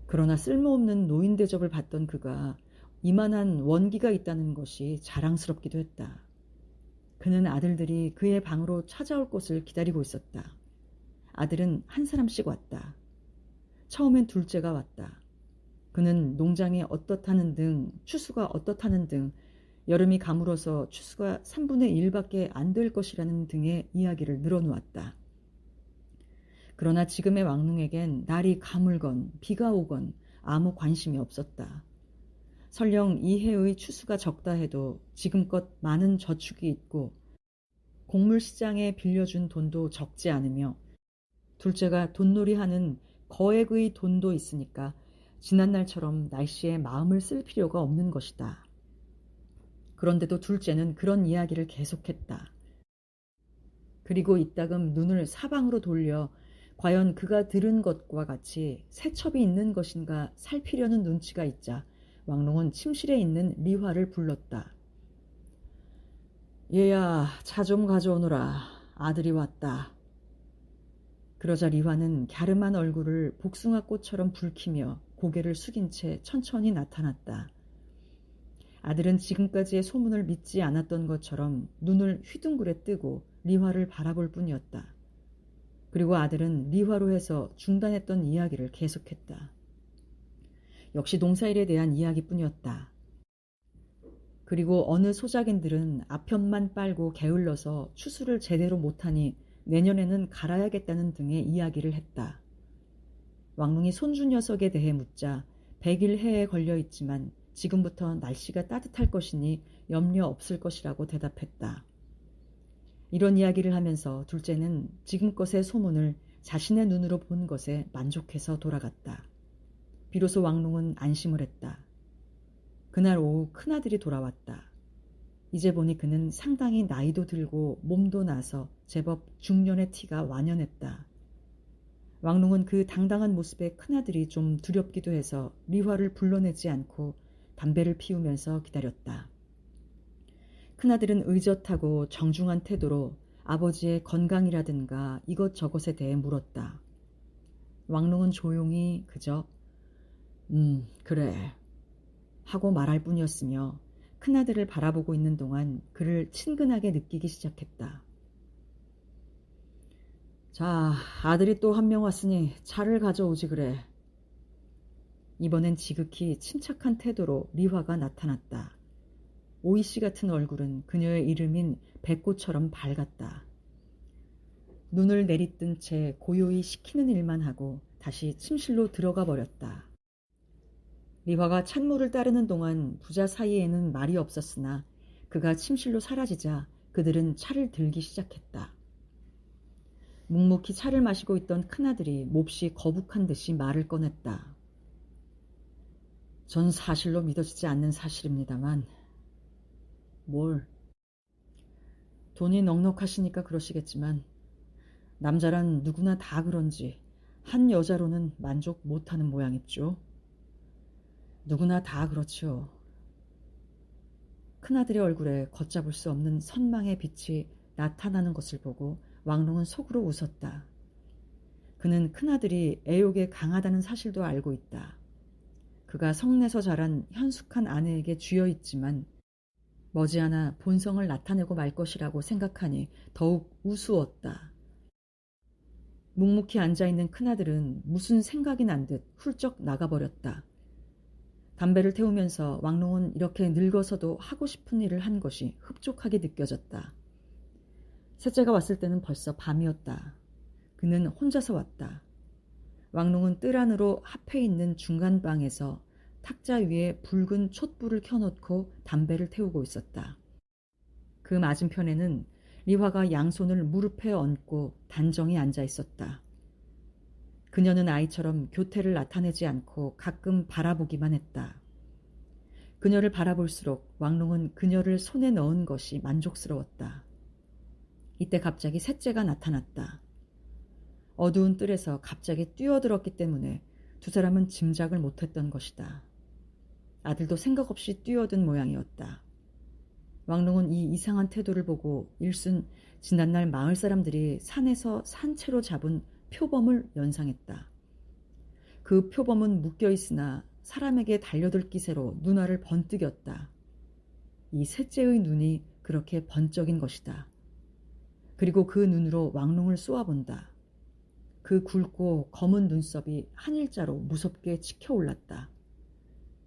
[SPEAKER 1] 그러나 쓸모없는 노인 대접을 받던 그가 이만한 원기가 있다는 것이 자랑스럽기도 했다. 그는 아들들이 그의 방으로 찾아올 것을 기다리고 있었다. 아들은 한 사람씩 왔다. 처음엔 둘째가 왔다. 그는 농장이 어떻다는 등 추수가 어떻다는 등 여름이 가물어서 추수가 3분의 1밖에 안 될 것이라는 등의 이야기를 늘어놓았다. 그러나 지금의 왕릉에겐 날이 가물건 비가 오건 아무 관심이 없었다. 설령 이해의 추수가 적다 해도 지금껏 많은 저축이 있고 곡물시장에 빌려준 돈도 적지 않으며 둘째가 돈놀이하는 거액의 돈도 있으니까 지난날처럼 날씨에 마음을 쓸 필요가 없는 것이다. 그런데도 둘째는 그런 이야기를 계속했다. 그리고 이따금 눈을 사방으로 돌려 과연 그가 들은 것과 같이 세첩이 있는 것인가 살피려는 눈치가 있자 왕롱은 침실에 있는 리화를 불렀다. 얘야, 차 좀 가져오너라. 아들이 왔다. 그러자 리화는 갸름한 얼굴을 복숭아꽃처럼 붉히며 고개를 숙인 채 천천히 나타났다. 아들은 지금까지의 소문을 믿지 않았던 것처럼 눈을 휘둥그레 뜨고 리화를 바라볼 뿐이었다. 그리고 아들은 리화로 해서 중단했던 이야기를 계속했다. 역시 농사일에 대한 이야기뿐이었다. 그리고 어느 소작인들은 앞편만 빨고 게을러서 추수를 제대로 못하니 내년에는 갈아야겠다는 등의 이야기를 했다. 왕릉이 손주 녀석에 대해 묻자 100일 해에 걸려 있지만 지금부터 날씨가 따뜻할 것이니 염려 없을 것이라고 대답했다. 이런 이야기를 하면서 둘째는 지금껏의 소문을 자신의 눈으로 본 것에 만족해서 돌아갔다. 비로소 왕릉은 안심을 했다. 그날 오후 큰아들이 돌아왔다. 이제 보니 그는 상당히 나이도 들고 몸도 나서 제법 중년의 티가 완연했다. 왕릉은 그 당당한 모습에 큰아들이 좀 두렵기도 해서 리화를 불러내지 않고 담배를 피우면서 기다렸다. 큰아들은 의젓하고 정중한 태도로 아버지의 건강이라든가 이것저것에 대해 물었다. 왕릉은 조용히 그저 그래 하고 말할 뿐이었으며 큰아들을 바라보고 있는 동안 그를 친근하게 느끼기 시작했다. 자, 아들이 또 한 명 왔으니 차를 가져오지 그래. 이번엔 지극히 침착한 태도로 리화가 나타났다. 오이씨 같은 얼굴은 그녀의 이름인 백꽃처럼 밝았다. 눈을 내리뜬 채 고요히 시키는 일만 하고 다시 침실로 들어가 버렸다. 리화가 찬물을 따르는 동안 부자 사이에는 말이 없었으나 그가 침실로 사라지자 그들은 차를 들기 시작했다. 묵묵히 차를 마시고 있던 큰아들이 몹시 거북한 듯이 말을 꺼냈다. 전 사실로 믿어지지 않는 사실입니다만 뭘? 돈이 넉넉하시니까 그러시겠지만 남자란 누구나 다 그런지 한 여자로는 만족 못하는 모양입죠. 누구나 다 그렇지요. 큰아들의 얼굴에 걷잡을 수 없는 선망의 빛이 나타나는 것을 보고 왕릉은 속으로 웃었다. 그는 큰아들이 애욕에 강하다는 사실도 알고 있다. 그가 성내서 자란 현숙한 아내에게 쥐어있지만 머지않아 본성을 나타내고 말 것이라고 생각하니 더욱 우스웠다. 묵묵히 앉아있는 큰아들은 무슨 생각이 난 듯 훌쩍 나가버렸다. 담배를 태우면서 왕릉은 이렇게 늙어서도 하고 싶은 일을 한 것이 흡족하게 느껴졌다. 셋째가 왔을 때는 벌써 밤이었다. 그는 혼자서 왔다. 왕릉은 뜰 안으로 합해 있는 중간방에서 탁자 위에 붉은 촛불을 켜놓고 담배를 태우고 있었다. 그 맞은편에는 리화가 양손을 무릎에 얹고 단정히 앉아 있었다. 그녀는 아이처럼 교태를 나타내지 않고 가끔 바라보기만 했다. 그녀를 바라볼수록 왕릉은 그녀를 손에 넣은 것이 만족스러웠다. 이때 갑자기 셋째가 나타났다. 어두운 뜰에서 갑자기 뛰어들었기 때문에 두 사람은 짐작을 못했던 것이다. 아들도 생각 없이 뛰어든 모양이었다. 왕릉은 이 이상한 태도를 보고 일순 지난날 마을 사람들이 산에서 산채로 잡은 표범을 연상했다. 그 표범은 묶여있으나 사람에게 달려들 기세로 눈알을 번뜩였다. 이 셋째의 눈이 그렇게 번쩍인 것이다. 그리고 그 눈으로 왕릉을 쏘아본다. 그 굵고 검은 눈썹이 한 일자로 무섭게 치켜올랐다.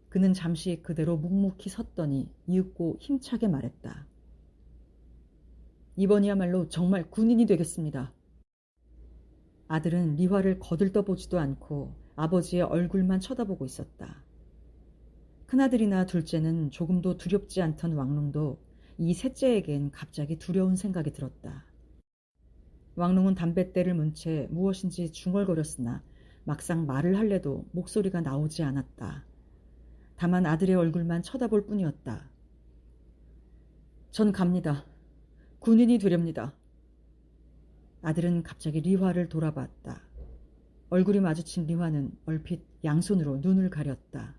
[SPEAKER 1] 그는 잠시 그대로 묵묵히 섰더니 이윽고 힘차게 말했다. 이번이야말로 정말 군인이 되겠습니다. 아들은 리화를 거들떠보지도 않고 아버지의 얼굴만 쳐다보고 있었다. 큰아들이나 둘째는 조금도 두렵지 않던 왕릉도 이 셋째에겐 갑자기 두려운 생각이 들었다. 왕릉은 담뱃대를 문 채 무엇인지 중얼거렸으나 막상 말을 할래도 목소리가 나오지 않았다. 다만 아들의 얼굴만 쳐다볼 뿐이었다. 전 갑니다. 군인이 되렵니다. 아들은 갑자기 리화를 돌아봤다. 얼굴이 마주친 리화는 얼핏 양손으로 눈을 가렸다.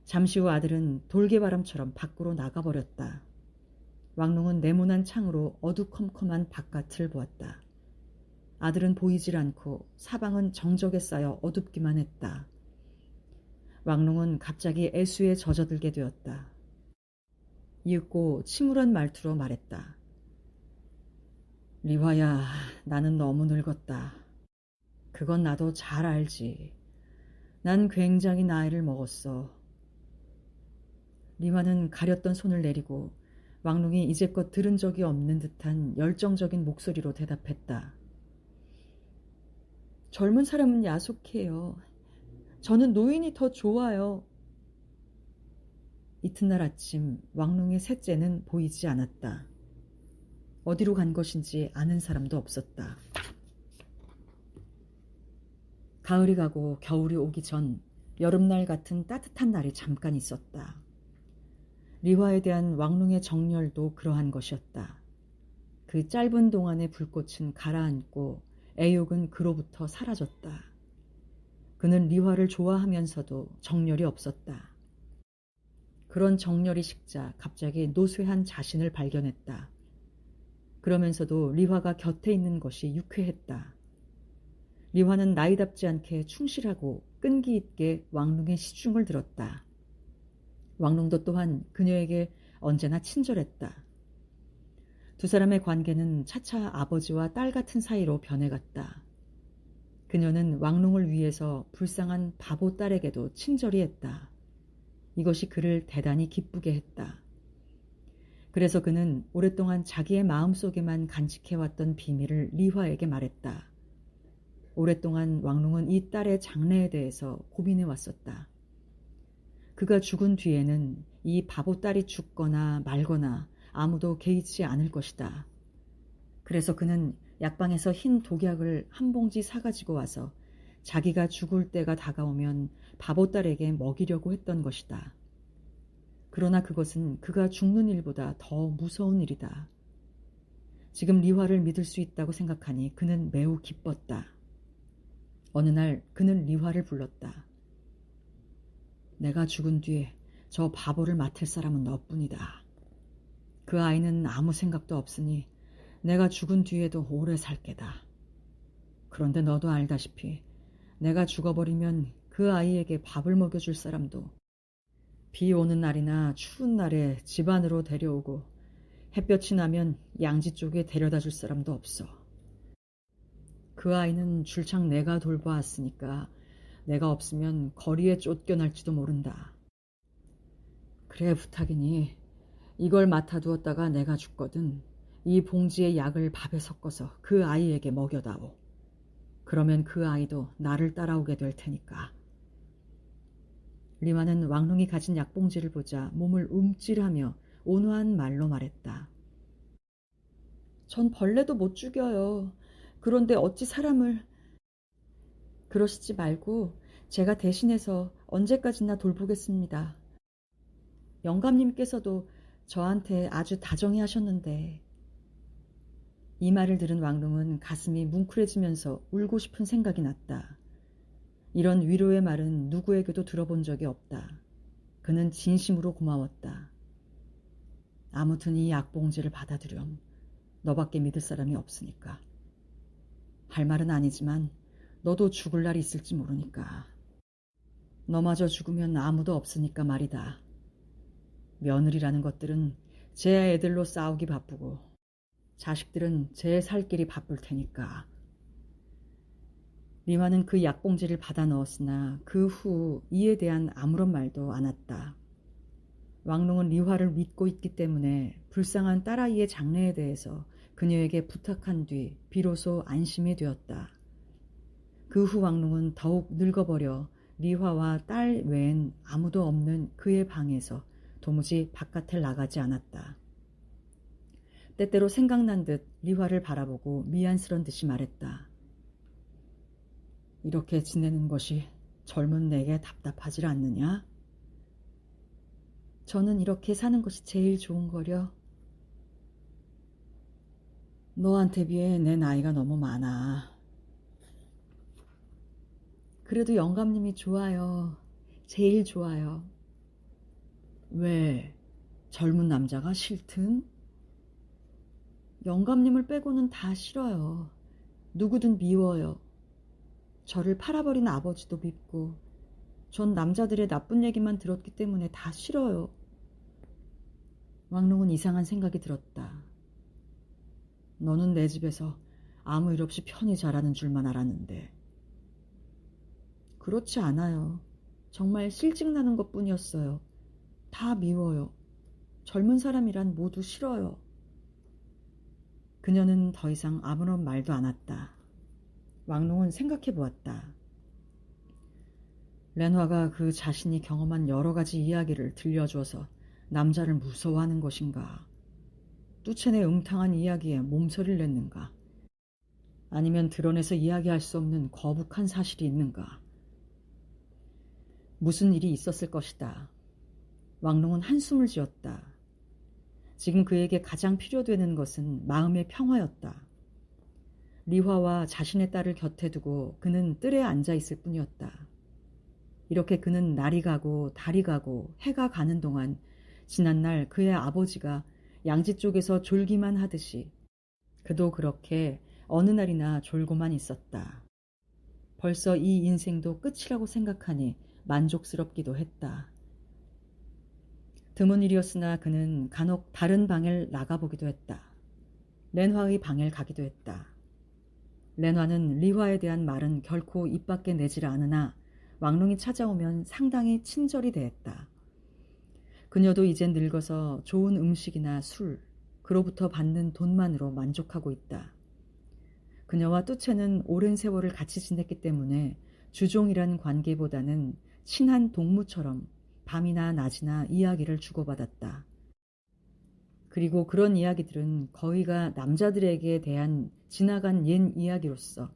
[SPEAKER 1] 잠시 후 아들은 돌개바람처럼 밖으로 나가버렸다. 왕릉은 네모난 창으로 어두컴컴한 바깥을 보았다. 아들은 보이질 않고 사방은 정적에 쌓여 어둡기만 했다. 왕릉은 갑자기 애수에 젖어들게 되었다. 이윽고 침울한 말투로 말했다. 리화야, 나는 너무 늙었다. 그건 나도 잘 알지. 난 굉장히 나이를 먹었어. 리화는 가렸던 손을 내리고 왕룽이 이제껏 들은 적이 없는 듯한 열정적인 목소리로 대답했다. 젊은 사람은 야속해요. 저는 노인이 더 좋아요. 이튿날 아침 왕룽의 셋째는 보이지 않았다. 어디로 간 것인지 아는 사람도 없었다. 가을이 가고 겨울이 오기 전 여름날 같은 따뜻한 날이 잠깐 있었다. 리화에 대한 왕룽의 정열도 그러한 것이었다. 그 짧은 동안의 불꽃은 가라앉고 애욕은 그로부터 사라졌다. 그는 리화를 좋아하면서도 정열이 없었다. 그런 정열이 식자 갑자기 노쇠한 자신을 발견했다. 그러면서도 리화가 곁에 있는 것이 유쾌했다. 리화는 나이답지 않게 충실하고 끈기 있게 왕룽의 시중을 들었다. 왕룽도 또한 그녀에게 언제나 친절했다. 두 사람의 관계는 차차 아버지와 딸 같은 사이로 변해갔다. 그녀는 왕룽을 위해서 불쌍한 바보 딸에게도 친절히 했다. 이것이 그를 대단히 기쁘게 했다. 그래서 그는 오랫동안 자기의 마음속에만 간직해왔던 비밀을 리화에게 말했다. 오랫동안 왕룽은 이 딸의 장래에 대해서 고민해왔었다. 그가 죽은 뒤에는 이 바보 딸이 죽거나 말거나 아무도 개의치 않을 것이다. 그래서 그는 약방에서 흰 독약을 한 봉지 사가지고 와서 자기가 죽을 때가 다가오면 바보 딸에게 먹이려고 했던 것이다. 그러나 그것은 그가 죽는 일보다 더 무서운 일이다. 지금 리화를 믿을 수 있다고 생각하니 그는 매우 기뻤다. 어느 날 그는 리화를 불렀다. 내가 죽은 뒤에 저 바보를 맡을 사람은 너뿐이다. 그 아이는 아무 생각도 없으니 내가 죽은 뒤에도 오래 살 게다. 그런데 너도 알다시피 내가 죽어버리면 그 아이에게 밥을 먹여줄 사람도 비 오는 날이나 추운 날에 집 안으로 데려오고 햇볕이 나면 양지 쪽에 데려다 줄 사람도 없어. 그 아이는 줄창 내가 돌보았으니까 내가 없으면 거리에 쫓겨날지도 모른다. 그래 부탁이니 이걸 맡아두었다가 내가 죽거든 이 봉지의 약을 밥에 섞어서 그 아이에게 먹여다오. 그러면 그 아이도 나를 따라오게 될 테니까. 리화는 왕룽이 가진 약봉지를 보자 몸을 움찔하며 온화한 말로 말했다. 전 벌레도 못 죽여요. 그런데 어찌 사람을... 그러시지 말고 제가 대신해서 언제까지나 돌보겠습니다. 영감님께서도 저한테 아주 다정히 하셨는데. 이 말을 들은 왕룽은 가슴이 뭉클해지면서 울고 싶은 생각이 났다. 이런 위로의 말은 누구에게도 들어본 적이 없다. 그는 진심으로 고마웠다. 아무튼 이 약봉지를 받아들렴. 너밖에 믿을 사람이 없으니까. 할 말은 아니지만 너도 죽을 날이 있을지 모르니까. 너마저 죽으면 아무도 없으니까 말이다. 며느리라는 것들은 제 애들로 싸우기 바쁘고 자식들은 제 살 길이 바쁠 테니까. 리화는 그 약봉지를 받아 넣었으나 그 후 이에 대한 아무런 말도 않았다. 왕룽은 리화를 믿고 있기 때문에 불쌍한 딸아이의 장래에 대해서 그녀에게 부탁한 뒤 비로소 안심이 되었다. 그 후 왕룽은 더욱 늙어버려 리화와 딸 외엔 아무도 없는 그의 방에서 도무지 바깥을 나가지 않았다. 때때로 생각난 듯 리화를 바라보고 미안스런 듯이 말했다. 이렇게 지내는 것이 젊은 내게 답답하질 않느냐? 저는 이렇게 사는 것이 제일 좋은 거려. 너한테 비해 내 나이가 너무 많아. 그래도 영감님이 좋아요. 제일 좋아요. 왜? 젊은 남자가 싫든? 영감님을 빼고는 다 싫어요. 누구든 미워요. 저를 팔아버린 아버지도 밉고 전 남자들의 나쁜 얘기만 들었기 때문에 다 싫어요. 왕룽은 이상한 생각이 들었다. 너는 내 집에서 아무 일 없이 편히 자라는 줄만 알았는데. 그렇지 않아요. 정말 실증나는 것뿐이었어요. 다 미워요. 젊은 사람이란 모두 싫어요. 그녀는 더 이상 아무런 말도 않았다. 왕농은 생각해 보았다. 렌화가 그 자신이 경험한 여러 가지 이야기를 들려주어서 남자를 무서워하는 것인가? 뚜첸의 음탕한 이야기에 몸서리를 냈는가? 아니면 드러내서 이야기할 수 없는 거북한 사실이 있는가? 무슨 일이 있었을 것이다. 왕농은 한숨을 지었다. 지금 그에게 가장 필요되는 것은 마음의 평화였다. 리화와 자신의 딸을 곁에 두고 그는 뜰에 앉아 있을 뿐이었다. 이렇게 그는 날이 가고 달이 가고 해가 가는 동안 지난날 그의 아버지가 양지 쪽에서 졸기만 하듯이 그도 그렇게 어느 날이나 졸고만 있었다. 벌써 이 인생도 끝이라고 생각하니 만족스럽기도 했다. 드문 일이었으나 그는 간혹 다른 방을 나가보기도 했다. 렌화의 방을 가기도 했다. 렌화는 리화에 대한 말은 결코 입 밖에 내질 않으나 왕농이 찾아오면 상당히 친절히 대했다. 그녀도 이젠 늙어서 좋은 음식이나 술, 그로부터 받는 돈만으로 만족하고 있다. 그녀와 뚜체는 오랜 세월을 같이 지냈기 때문에 주종이란 관계보다는 친한 동무처럼 밤이나 낮이나 이야기를 주고받았다. 그리고 그런 이야기들은 거의가 남자들에게 대한 지나간 옛 이야기로서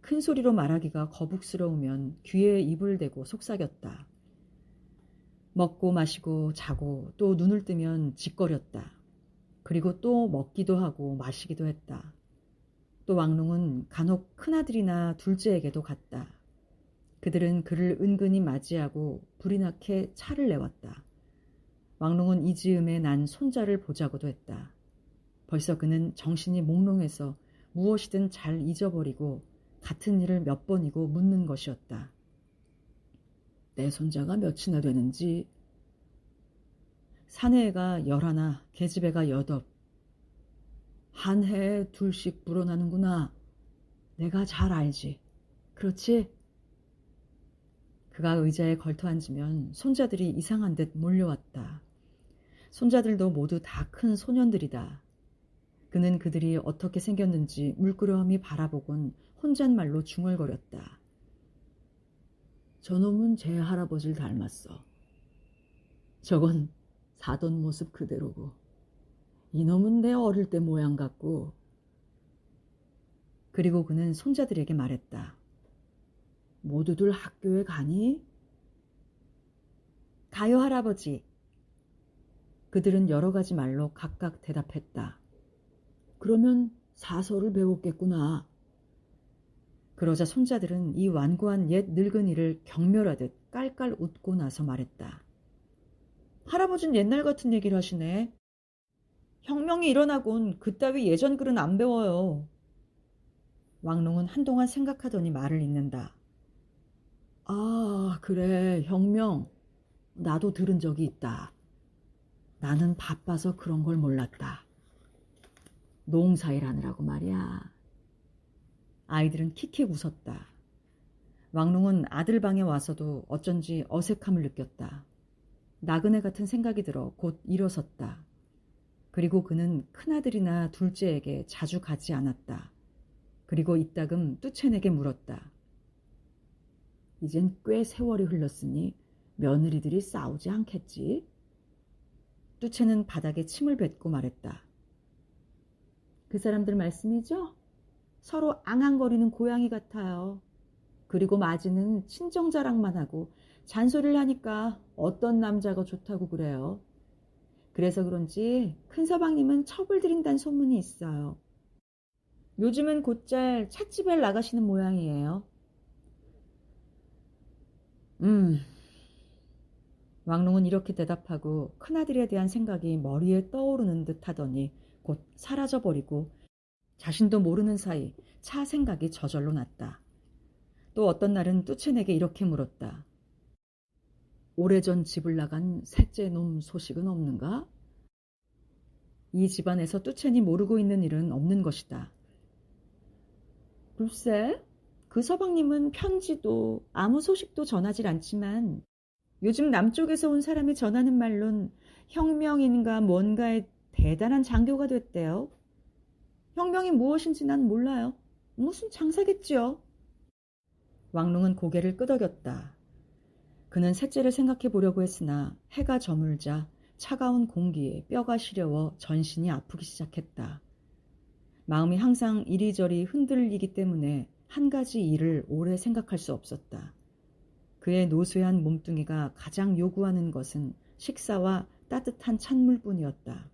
[SPEAKER 1] 큰 소리로 말하기가 거북스러우면 귀에 입을 대고 속삭였다. 먹고 마시고 자고 또 눈을 뜨면 짓거렸다. 그리고 또 먹기도 하고 마시기도 했다. 또 왕농은 간혹 큰아들이나 둘째에게도 갔다. 그들은 그를 은근히 맞이하고 불이 나게 차를 내왔다. 왕농은 이 즈음에 난 손자를 보자고도 했다. 벌써 그는 정신이 몽롱해서 무엇이든 잘 잊어버리고 같은 일을 몇 번이고 묻는 것이었다. 내 손자가 몇이나 되는지. 사내애가 11, 계집애가 8. 한 해에 2씩 불어나는구나. 내가 잘 알지. 그렇지? 그가 의자에 걸터앉으면 손자들이 이상한 듯 몰려왔다. 손자들도 모두 다 큰 소년들이다. 그는 그들이 어떻게 생겼는지 물끄러미 바라보곤 혼잣말로 중얼거렸다. 저놈은 제 할아버지를 닮았어. 저건 사돈 모습 그대로고 이놈은 내 어릴 때 모양 같고. 그리고 그는 손자들에게 말했다. 모두들 학교에 가니? 가요 할아버지. 그들은 여러 가지 말로 각각 대답했다. 그러면 사서를 배웠겠구나. 그러자 손자들은 이 완고한 옛 늙은이를 경멸하듯 깔깔 웃고 나서 말했다. 할아버지는 옛날 같은 얘기를 하시네. 혁명이 일어나곤 그따위 예전 글은 안 배워요. 왕농은 한동안 생각하더니 말을 잇는다. 아, 그래, 혁명. 나도 들은 적이 있다. 나는 바빠서 그런 걸 몰랐다. 농사일 하느라고 말이야. 아이들은 킥킥 웃었다. 왕농은 아들 방에 와서도 어쩐지 어색함을 느꼈다. 나그네 같은 생각이 들어 곧 일어섰다. 그리고 그는 큰아들이나 둘째에게 자주 가지 않았다. 그리고 이따금 뚜첸에게 물었다. 이젠 꽤 세월이 흘렀으니 며느리들이 싸우지 않겠지? 뚜첸은 바닥에 침을 뱉고 말했다. 그 사람들 말씀이죠? 서로 앙앙거리는 고양이 같아요. 그리고 마지는 친정자랑만 하고 잔소리를 하니까 어떤 남자가 좋다고 그래요. 그래서 그런지 큰서방님은 첩을 들인다는 소문이 있어요. 요즘은 곧잘 찻집에 나가시는 모양이에요. 왕농은 이렇게 대답하고 큰아들에 대한 생각이 머리에 떠오르는 듯 하더니 곧 사라져버리고 자신도 모르는 사이 차 생각이 저절로 났다. 또 어떤 날은 뚜첸에게 이렇게 물었다. 오래전 집을 나간 셋째 놈 소식은 없는가? 이 집안에서 뚜첸이 모르고 있는 일은 없는 것이다. 글쎄, 그 서방님은 편지도 아무 소식도 전하질 않지만 요즘 남쪽에서 온 사람이 전하는 말론 혁명인가 뭔가의 대단한 장교가 됐대요. 혁명이 무엇인지 난 몰라요. 무슨 장사겠지요. 왕롱은 고개를 끄덕였다. 그는 셋째를 생각해 보려고 했으나 해가 저물자 차가운 공기에 뼈가 시려워 전신이 아프기 시작했다. 마음이 항상 이리저리 흔들리기 때문에 한 가지 일을 오래 생각할 수 없었다. 그의 노쇠한 몸뚱이가 가장 요구하는 것은 식사와 따뜻한 찬물뿐이었다.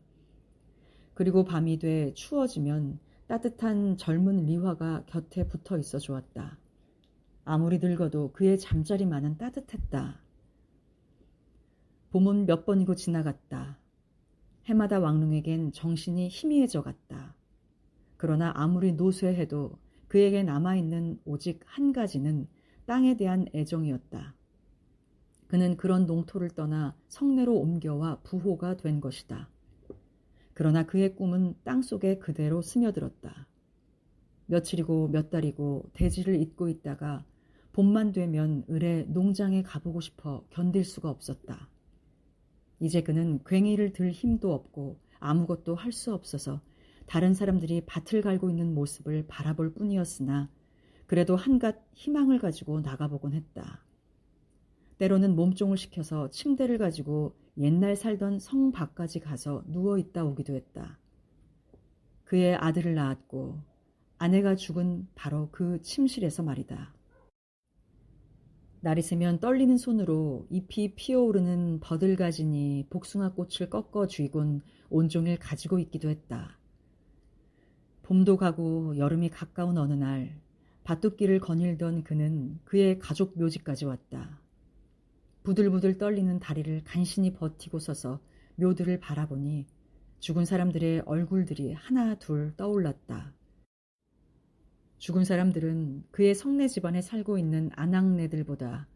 [SPEAKER 1] 그리고 밤이 돼 추워지면 따뜻한 젊은 리화가 곁에 붙어 있어 주었다. 아무리 늙어도 그의 잠자리만은 따뜻했다. 봄은 몇 번이고 지나갔다. 해마다 왕릉에겐 정신이 희미해져 갔다. 그러나 아무리 노쇠해도 그에게 남아있는 오직 한 가지는 땅에 대한 애정이었다. 그는 그런 농토를 떠나 성내로 옮겨와 부호가 된 것이다. 그러나 그의 꿈은 땅속에 그대로 스며들었다. 며칠이고 몇 달이고 대지를 잇고 있다가 봄만 되면 을에 농장에 가보고 싶어 견딜 수가 없었다. 이제 그는 괭이를 들 힘도 없고 아무것도 할 수 없어서 다른 사람들이 밭을 갈고 있는 모습을 바라볼 뿐이었으나 그래도 한갓 희망을 가지고 나가보곤 했다. 때로는 몸종을 시켜서 침대를 가지고 옛날 살던 성 밖까지 가서 누워있다 오기도 했다. 그의 아들을 낳았고 아내가 죽은 바로 그 침실에서 말이다. 날이 새면 떨리는 손으로 잎이 피어오르는 버들가지니 복숭아꽃을 꺾어 쥐곤 온종일 가지고 있기도 했다. 봄도 가고 여름이 가까운 어느 날 밭둑길을 거닐던 그는 그의 가족 묘지까지 왔다. 부들부들 떨리는 다리를 간신히 버티고 서서 묘들을 바라보니 죽은 사람들의 얼굴들이 하나 둘 떠올랐다. 죽은 사람들은 그의 성내 집안에 살고 있는 아낙네들보다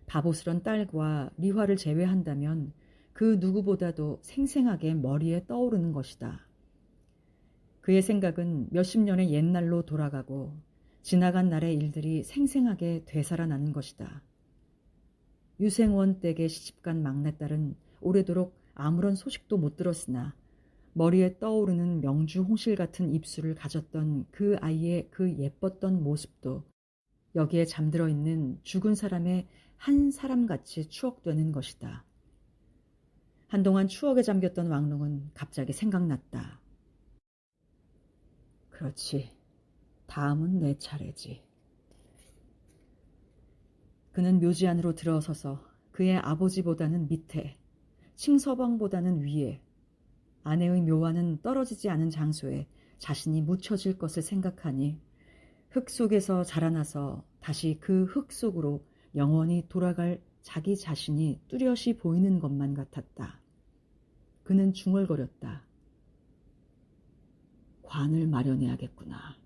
[SPEAKER 1] 바보스런 딸과 리화를 제외한다면 그 누구보다도 생생하게 머리에 떠오르는 것이다. 그의 생각은 몇십 년의 옛날로 돌아가고 지나간 날의 일들이 생생하게 되살아나는 것이다. 유생원 댁에 시집간 막내딸은 오래도록 아무런 소식도 못 들었으나 머리에 떠오르는 명주 홍실 같은 입술을 가졌던 그 아이의 그 예뻤던 모습도 여기에 잠들어 있는 죽은 사람의 한 사람같이 추억되는 것이다. 한동안 추억에 잠겼던 왕롱은 갑자기 생각났다. 그렇지. 다음은 내 차례지. 그는 묘지 안으로 들어서서 그의 아버지보다는 밑에, 칭서방보다는 위에, 아내의 묘와는 떨어지지 않은 장소에 자신이 묻혀질 것을 생각하니 흙 속에서 자라나서 다시 그 흙 속으로 영원히 돌아갈 자기 자신이 뚜렷이 보이는 것만 같았다. 그는 중얼거렸다. 관을 마련해야겠구나.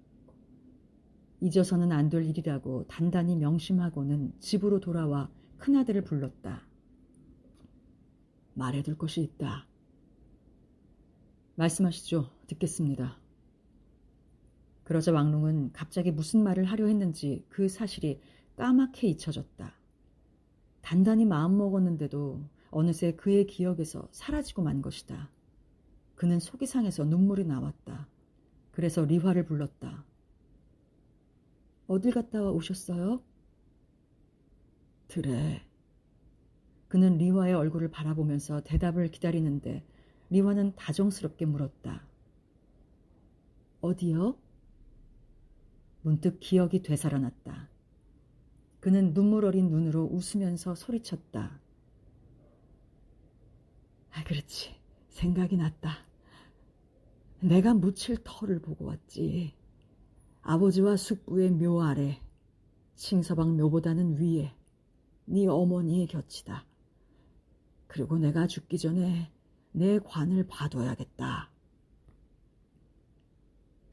[SPEAKER 1] 잊어서는 안 될 일이라고 단단히 명심하고는 집으로 돌아와 큰아들을 불렀다. 말해둘 것이 있다. 말씀하시죠. 듣겠습니다. 그러자 왕롱은 갑자기 무슨 말을 하려 했는지 그 사실이 까맣게 잊혀졌다. 단단히 마음먹었는데도 어느새 그의 기억에서 사라지고 만 것이다. 그는 속이 상해서 눈물이 나왔다. 그래서 리화를 불렀다. 어딜 갔다 오셨어요? 들에. 그는 리화의 얼굴을 바라보면서 대답을 기다리는데 리화는 다정스럽게 물었다. 어디요? 문득 기억이 되살아났다. 그는 눈물 어린 눈으로 웃으면서 소리쳤다. 그렇지. 생각이 났다. 내가 묻힐 터를 보고 왔지. 아버지와 숙부의 묘 아래, 칭서방 묘보다는 위에 네 어머니의 곁이다. 그리고 내가 죽기 전에 내 관을 봐둬야겠다.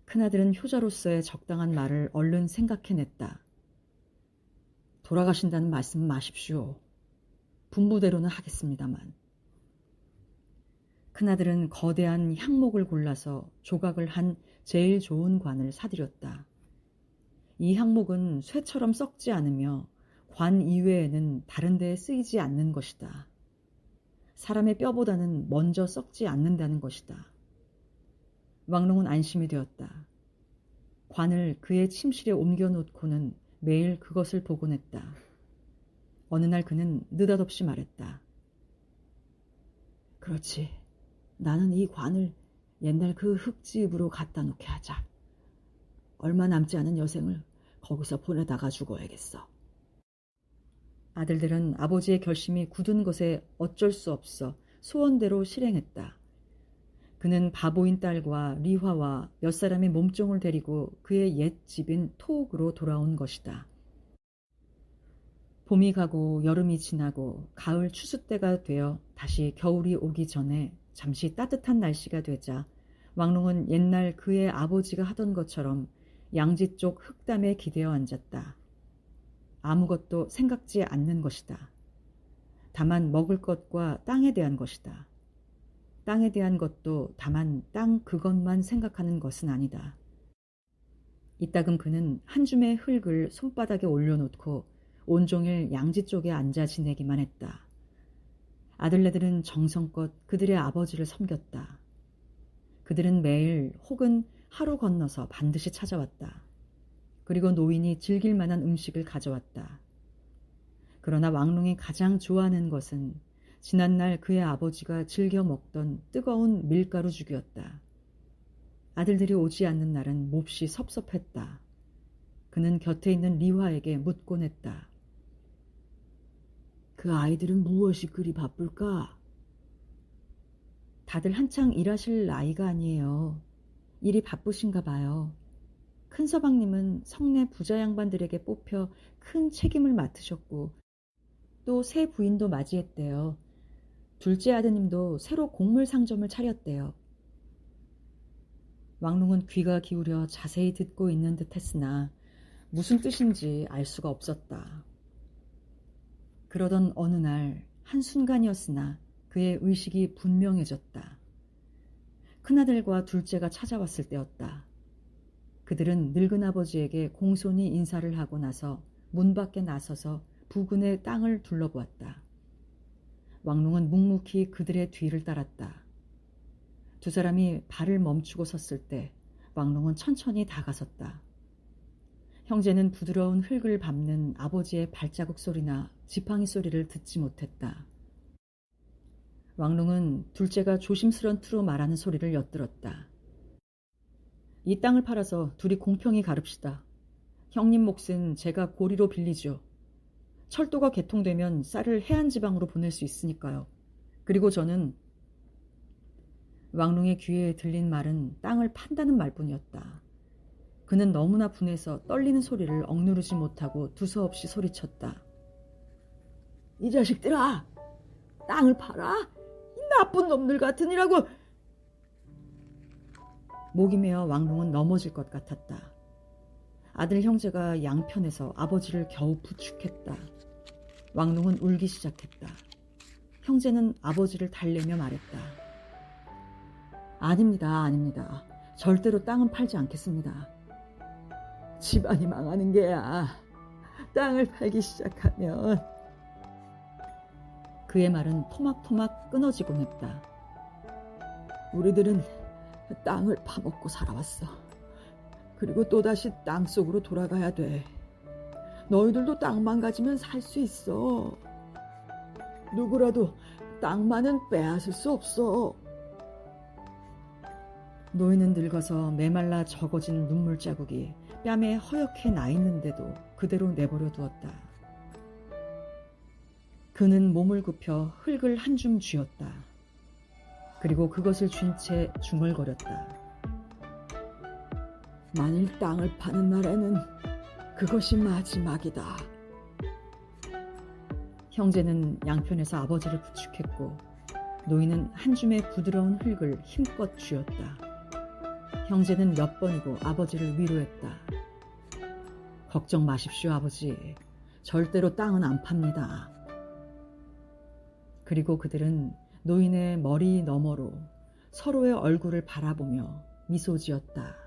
[SPEAKER 1] 큰아들은 효자로서의 적당한 말을 얼른 생각해냈다. 돌아가신다는 말씀 마십시오. 분부대로는 하겠습니다만. 큰아들은 거대한 향목을 골라서 조각을 한 제일 좋은 관을 사들였다. 이 향목은 쇠처럼 썩지 않으며 관 이외에는 다른 데에 쓰이지 않는 것이다. 사람의 뼈보다는 먼저 썩지 않는다는 것이다. 왕롱은 안심이 되었다. 관을 그의 침실에 옮겨놓고는 매일 그것을 보곤 했다. 어느 날 그는 느닷없이 말했다. 그렇지. 나는 이 관을 옛날 그 흙집으로 갖다 놓게 하자. 얼마 남지 않은 여생을 거기서 보내다가 죽어야겠어. 아들들은 아버지의 결심이 굳은 것에 어쩔 수 없어 소원대로 실행했다. 그는 바보인 딸과 리화와 몇 사람의 몸종을 데리고 그의 옛 집인 토옥으로 돌아온 것이다. 봄이 가고 여름이 지나고 가을 추수 때가 되어 다시 겨울이 오기 전에 잠시 따뜻한 날씨가 되자 왕롱은 옛날 그의 아버지가 하던 것처럼 양지 쪽 흙담에 기대어 앉았다. 아무것도 생각지 않는 것이다. 다만 먹을 것과 땅에 대한 것이다. 땅에 대한 것도 다만 땅 그것만 생각하는 것은 아니다. 이따금 그는 한 줌의 흙을 손바닥에 올려놓고 온종일 양지 쪽에 앉아 지내기만 했다. 아들네들은 정성껏 그들의 아버지를 섬겼다. 그들은 매일 혹은 하루 건너서 반드시 찾아왔다. 그리고 노인이 즐길 만한 음식을 가져왔다. 그러나 왕롱이 가장 좋아하는 것은 지난날 그의 아버지가 즐겨 먹던 뜨거운 밀가루 죽이었다. 아들들이 오지 않는 날은 몹시 섭섭했다. 그는 곁에 있는 리화에게 묻곤 했다. 그 아이들은 무엇이 그리 바쁠까? 다들 한창 일하실 나이가 아니에요. 일이 바쁘신가 봐요. 큰 서방님은 성내 부자 양반들에게 뽑혀 큰 책임을 맡으셨고 또 새 부인도 맞이했대요. 둘째 아드님도 새로 곡물 상점을 차렸대요. 왕롱은 귀가 기울여 자세히 듣고 있는 듯 했으나 무슨 뜻인지 알 수가 없었다. 그러던 어느 날 한순간이었으나 그의 의식이 분명해졌다. 큰아들과 둘째가 찾아왔을 때였다. 그들은 늙은 아버지에게 공손히 인사를 하고 나서 문 밖에 나서서 부근의 땅을 둘러보았다. 왕롱은 묵묵히 그들의 뒤를 따랐다. 두 사람이 발을 멈추고 섰을 때 왕롱은 천천히 다가섰다. 형제는 부드러운 흙을 밟는 아버지의 발자국 소리나 지팡이 소리를 듣지 못했다. 왕롱은 둘째가 조심스런 투로 말하는 소리를 엿들었다. 이 땅을 팔아서 둘이 공평히 가릅시다. 형님 몫은 제가 고리로 빌리죠. 철도가 개통되면 쌀을 해안 지방으로 보낼 수 있으니까요. 그리고 저는 왕롱의 귀에 들린 말은 땅을 판다는 말뿐이었다. 그는 너무나 분해서 떨리는 소리를 억누르지 못하고 두서없이 소리쳤다. 이 자식들아! 땅을 팔아? 이 나쁜 놈들 같으니라고! 목이 메어 왕롱은 넘어질 것 같았다. 아들 형제가 양편에서 아버지를 겨우 부축했다. 왕롱은 울기 시작했다. 형제는 아버지를 달래며 말했다. 아닙니다. 절대로 땅은 팔지 않겠습니다. 집안이 망하는 게야. 땅을 팔기 시작하면. 그의 말은 토막토막 끊어지곤 했다. 우리들은 땅을 파먹고 살아왔어. 그리고 또다시 땅 속으로 돌아가야 돼. 너희들도 땅만 가지면 살 수 있어. 누구라도 땅만은 빼앗을 수 없어. 노인은 늙어서 메말라 적어진 눈물 자국이 뺨에 허옇게 나 있는데도 그대로 내버려 두었다. 그는 몸을 굽혀 흙을 한 줌 쥐었다. 그리고 그것을 쥔 채 중얼거렸다. 만일 땅을 파는 날에는 그것이 마지막이다. 형제는 양편에서 아버지를 부축했고 노인은 한 줌의 부드러운 흙을 힘껏 쥐었다. 형제는 몇 번이고 아버지를 위로했다. 걱정 마십시오, 아버지. 절대로 땅은 안 팝니다. 그리고 그들은 노인의 머리 너머로 서로의 얼굴을 바라보며 미소 지었다.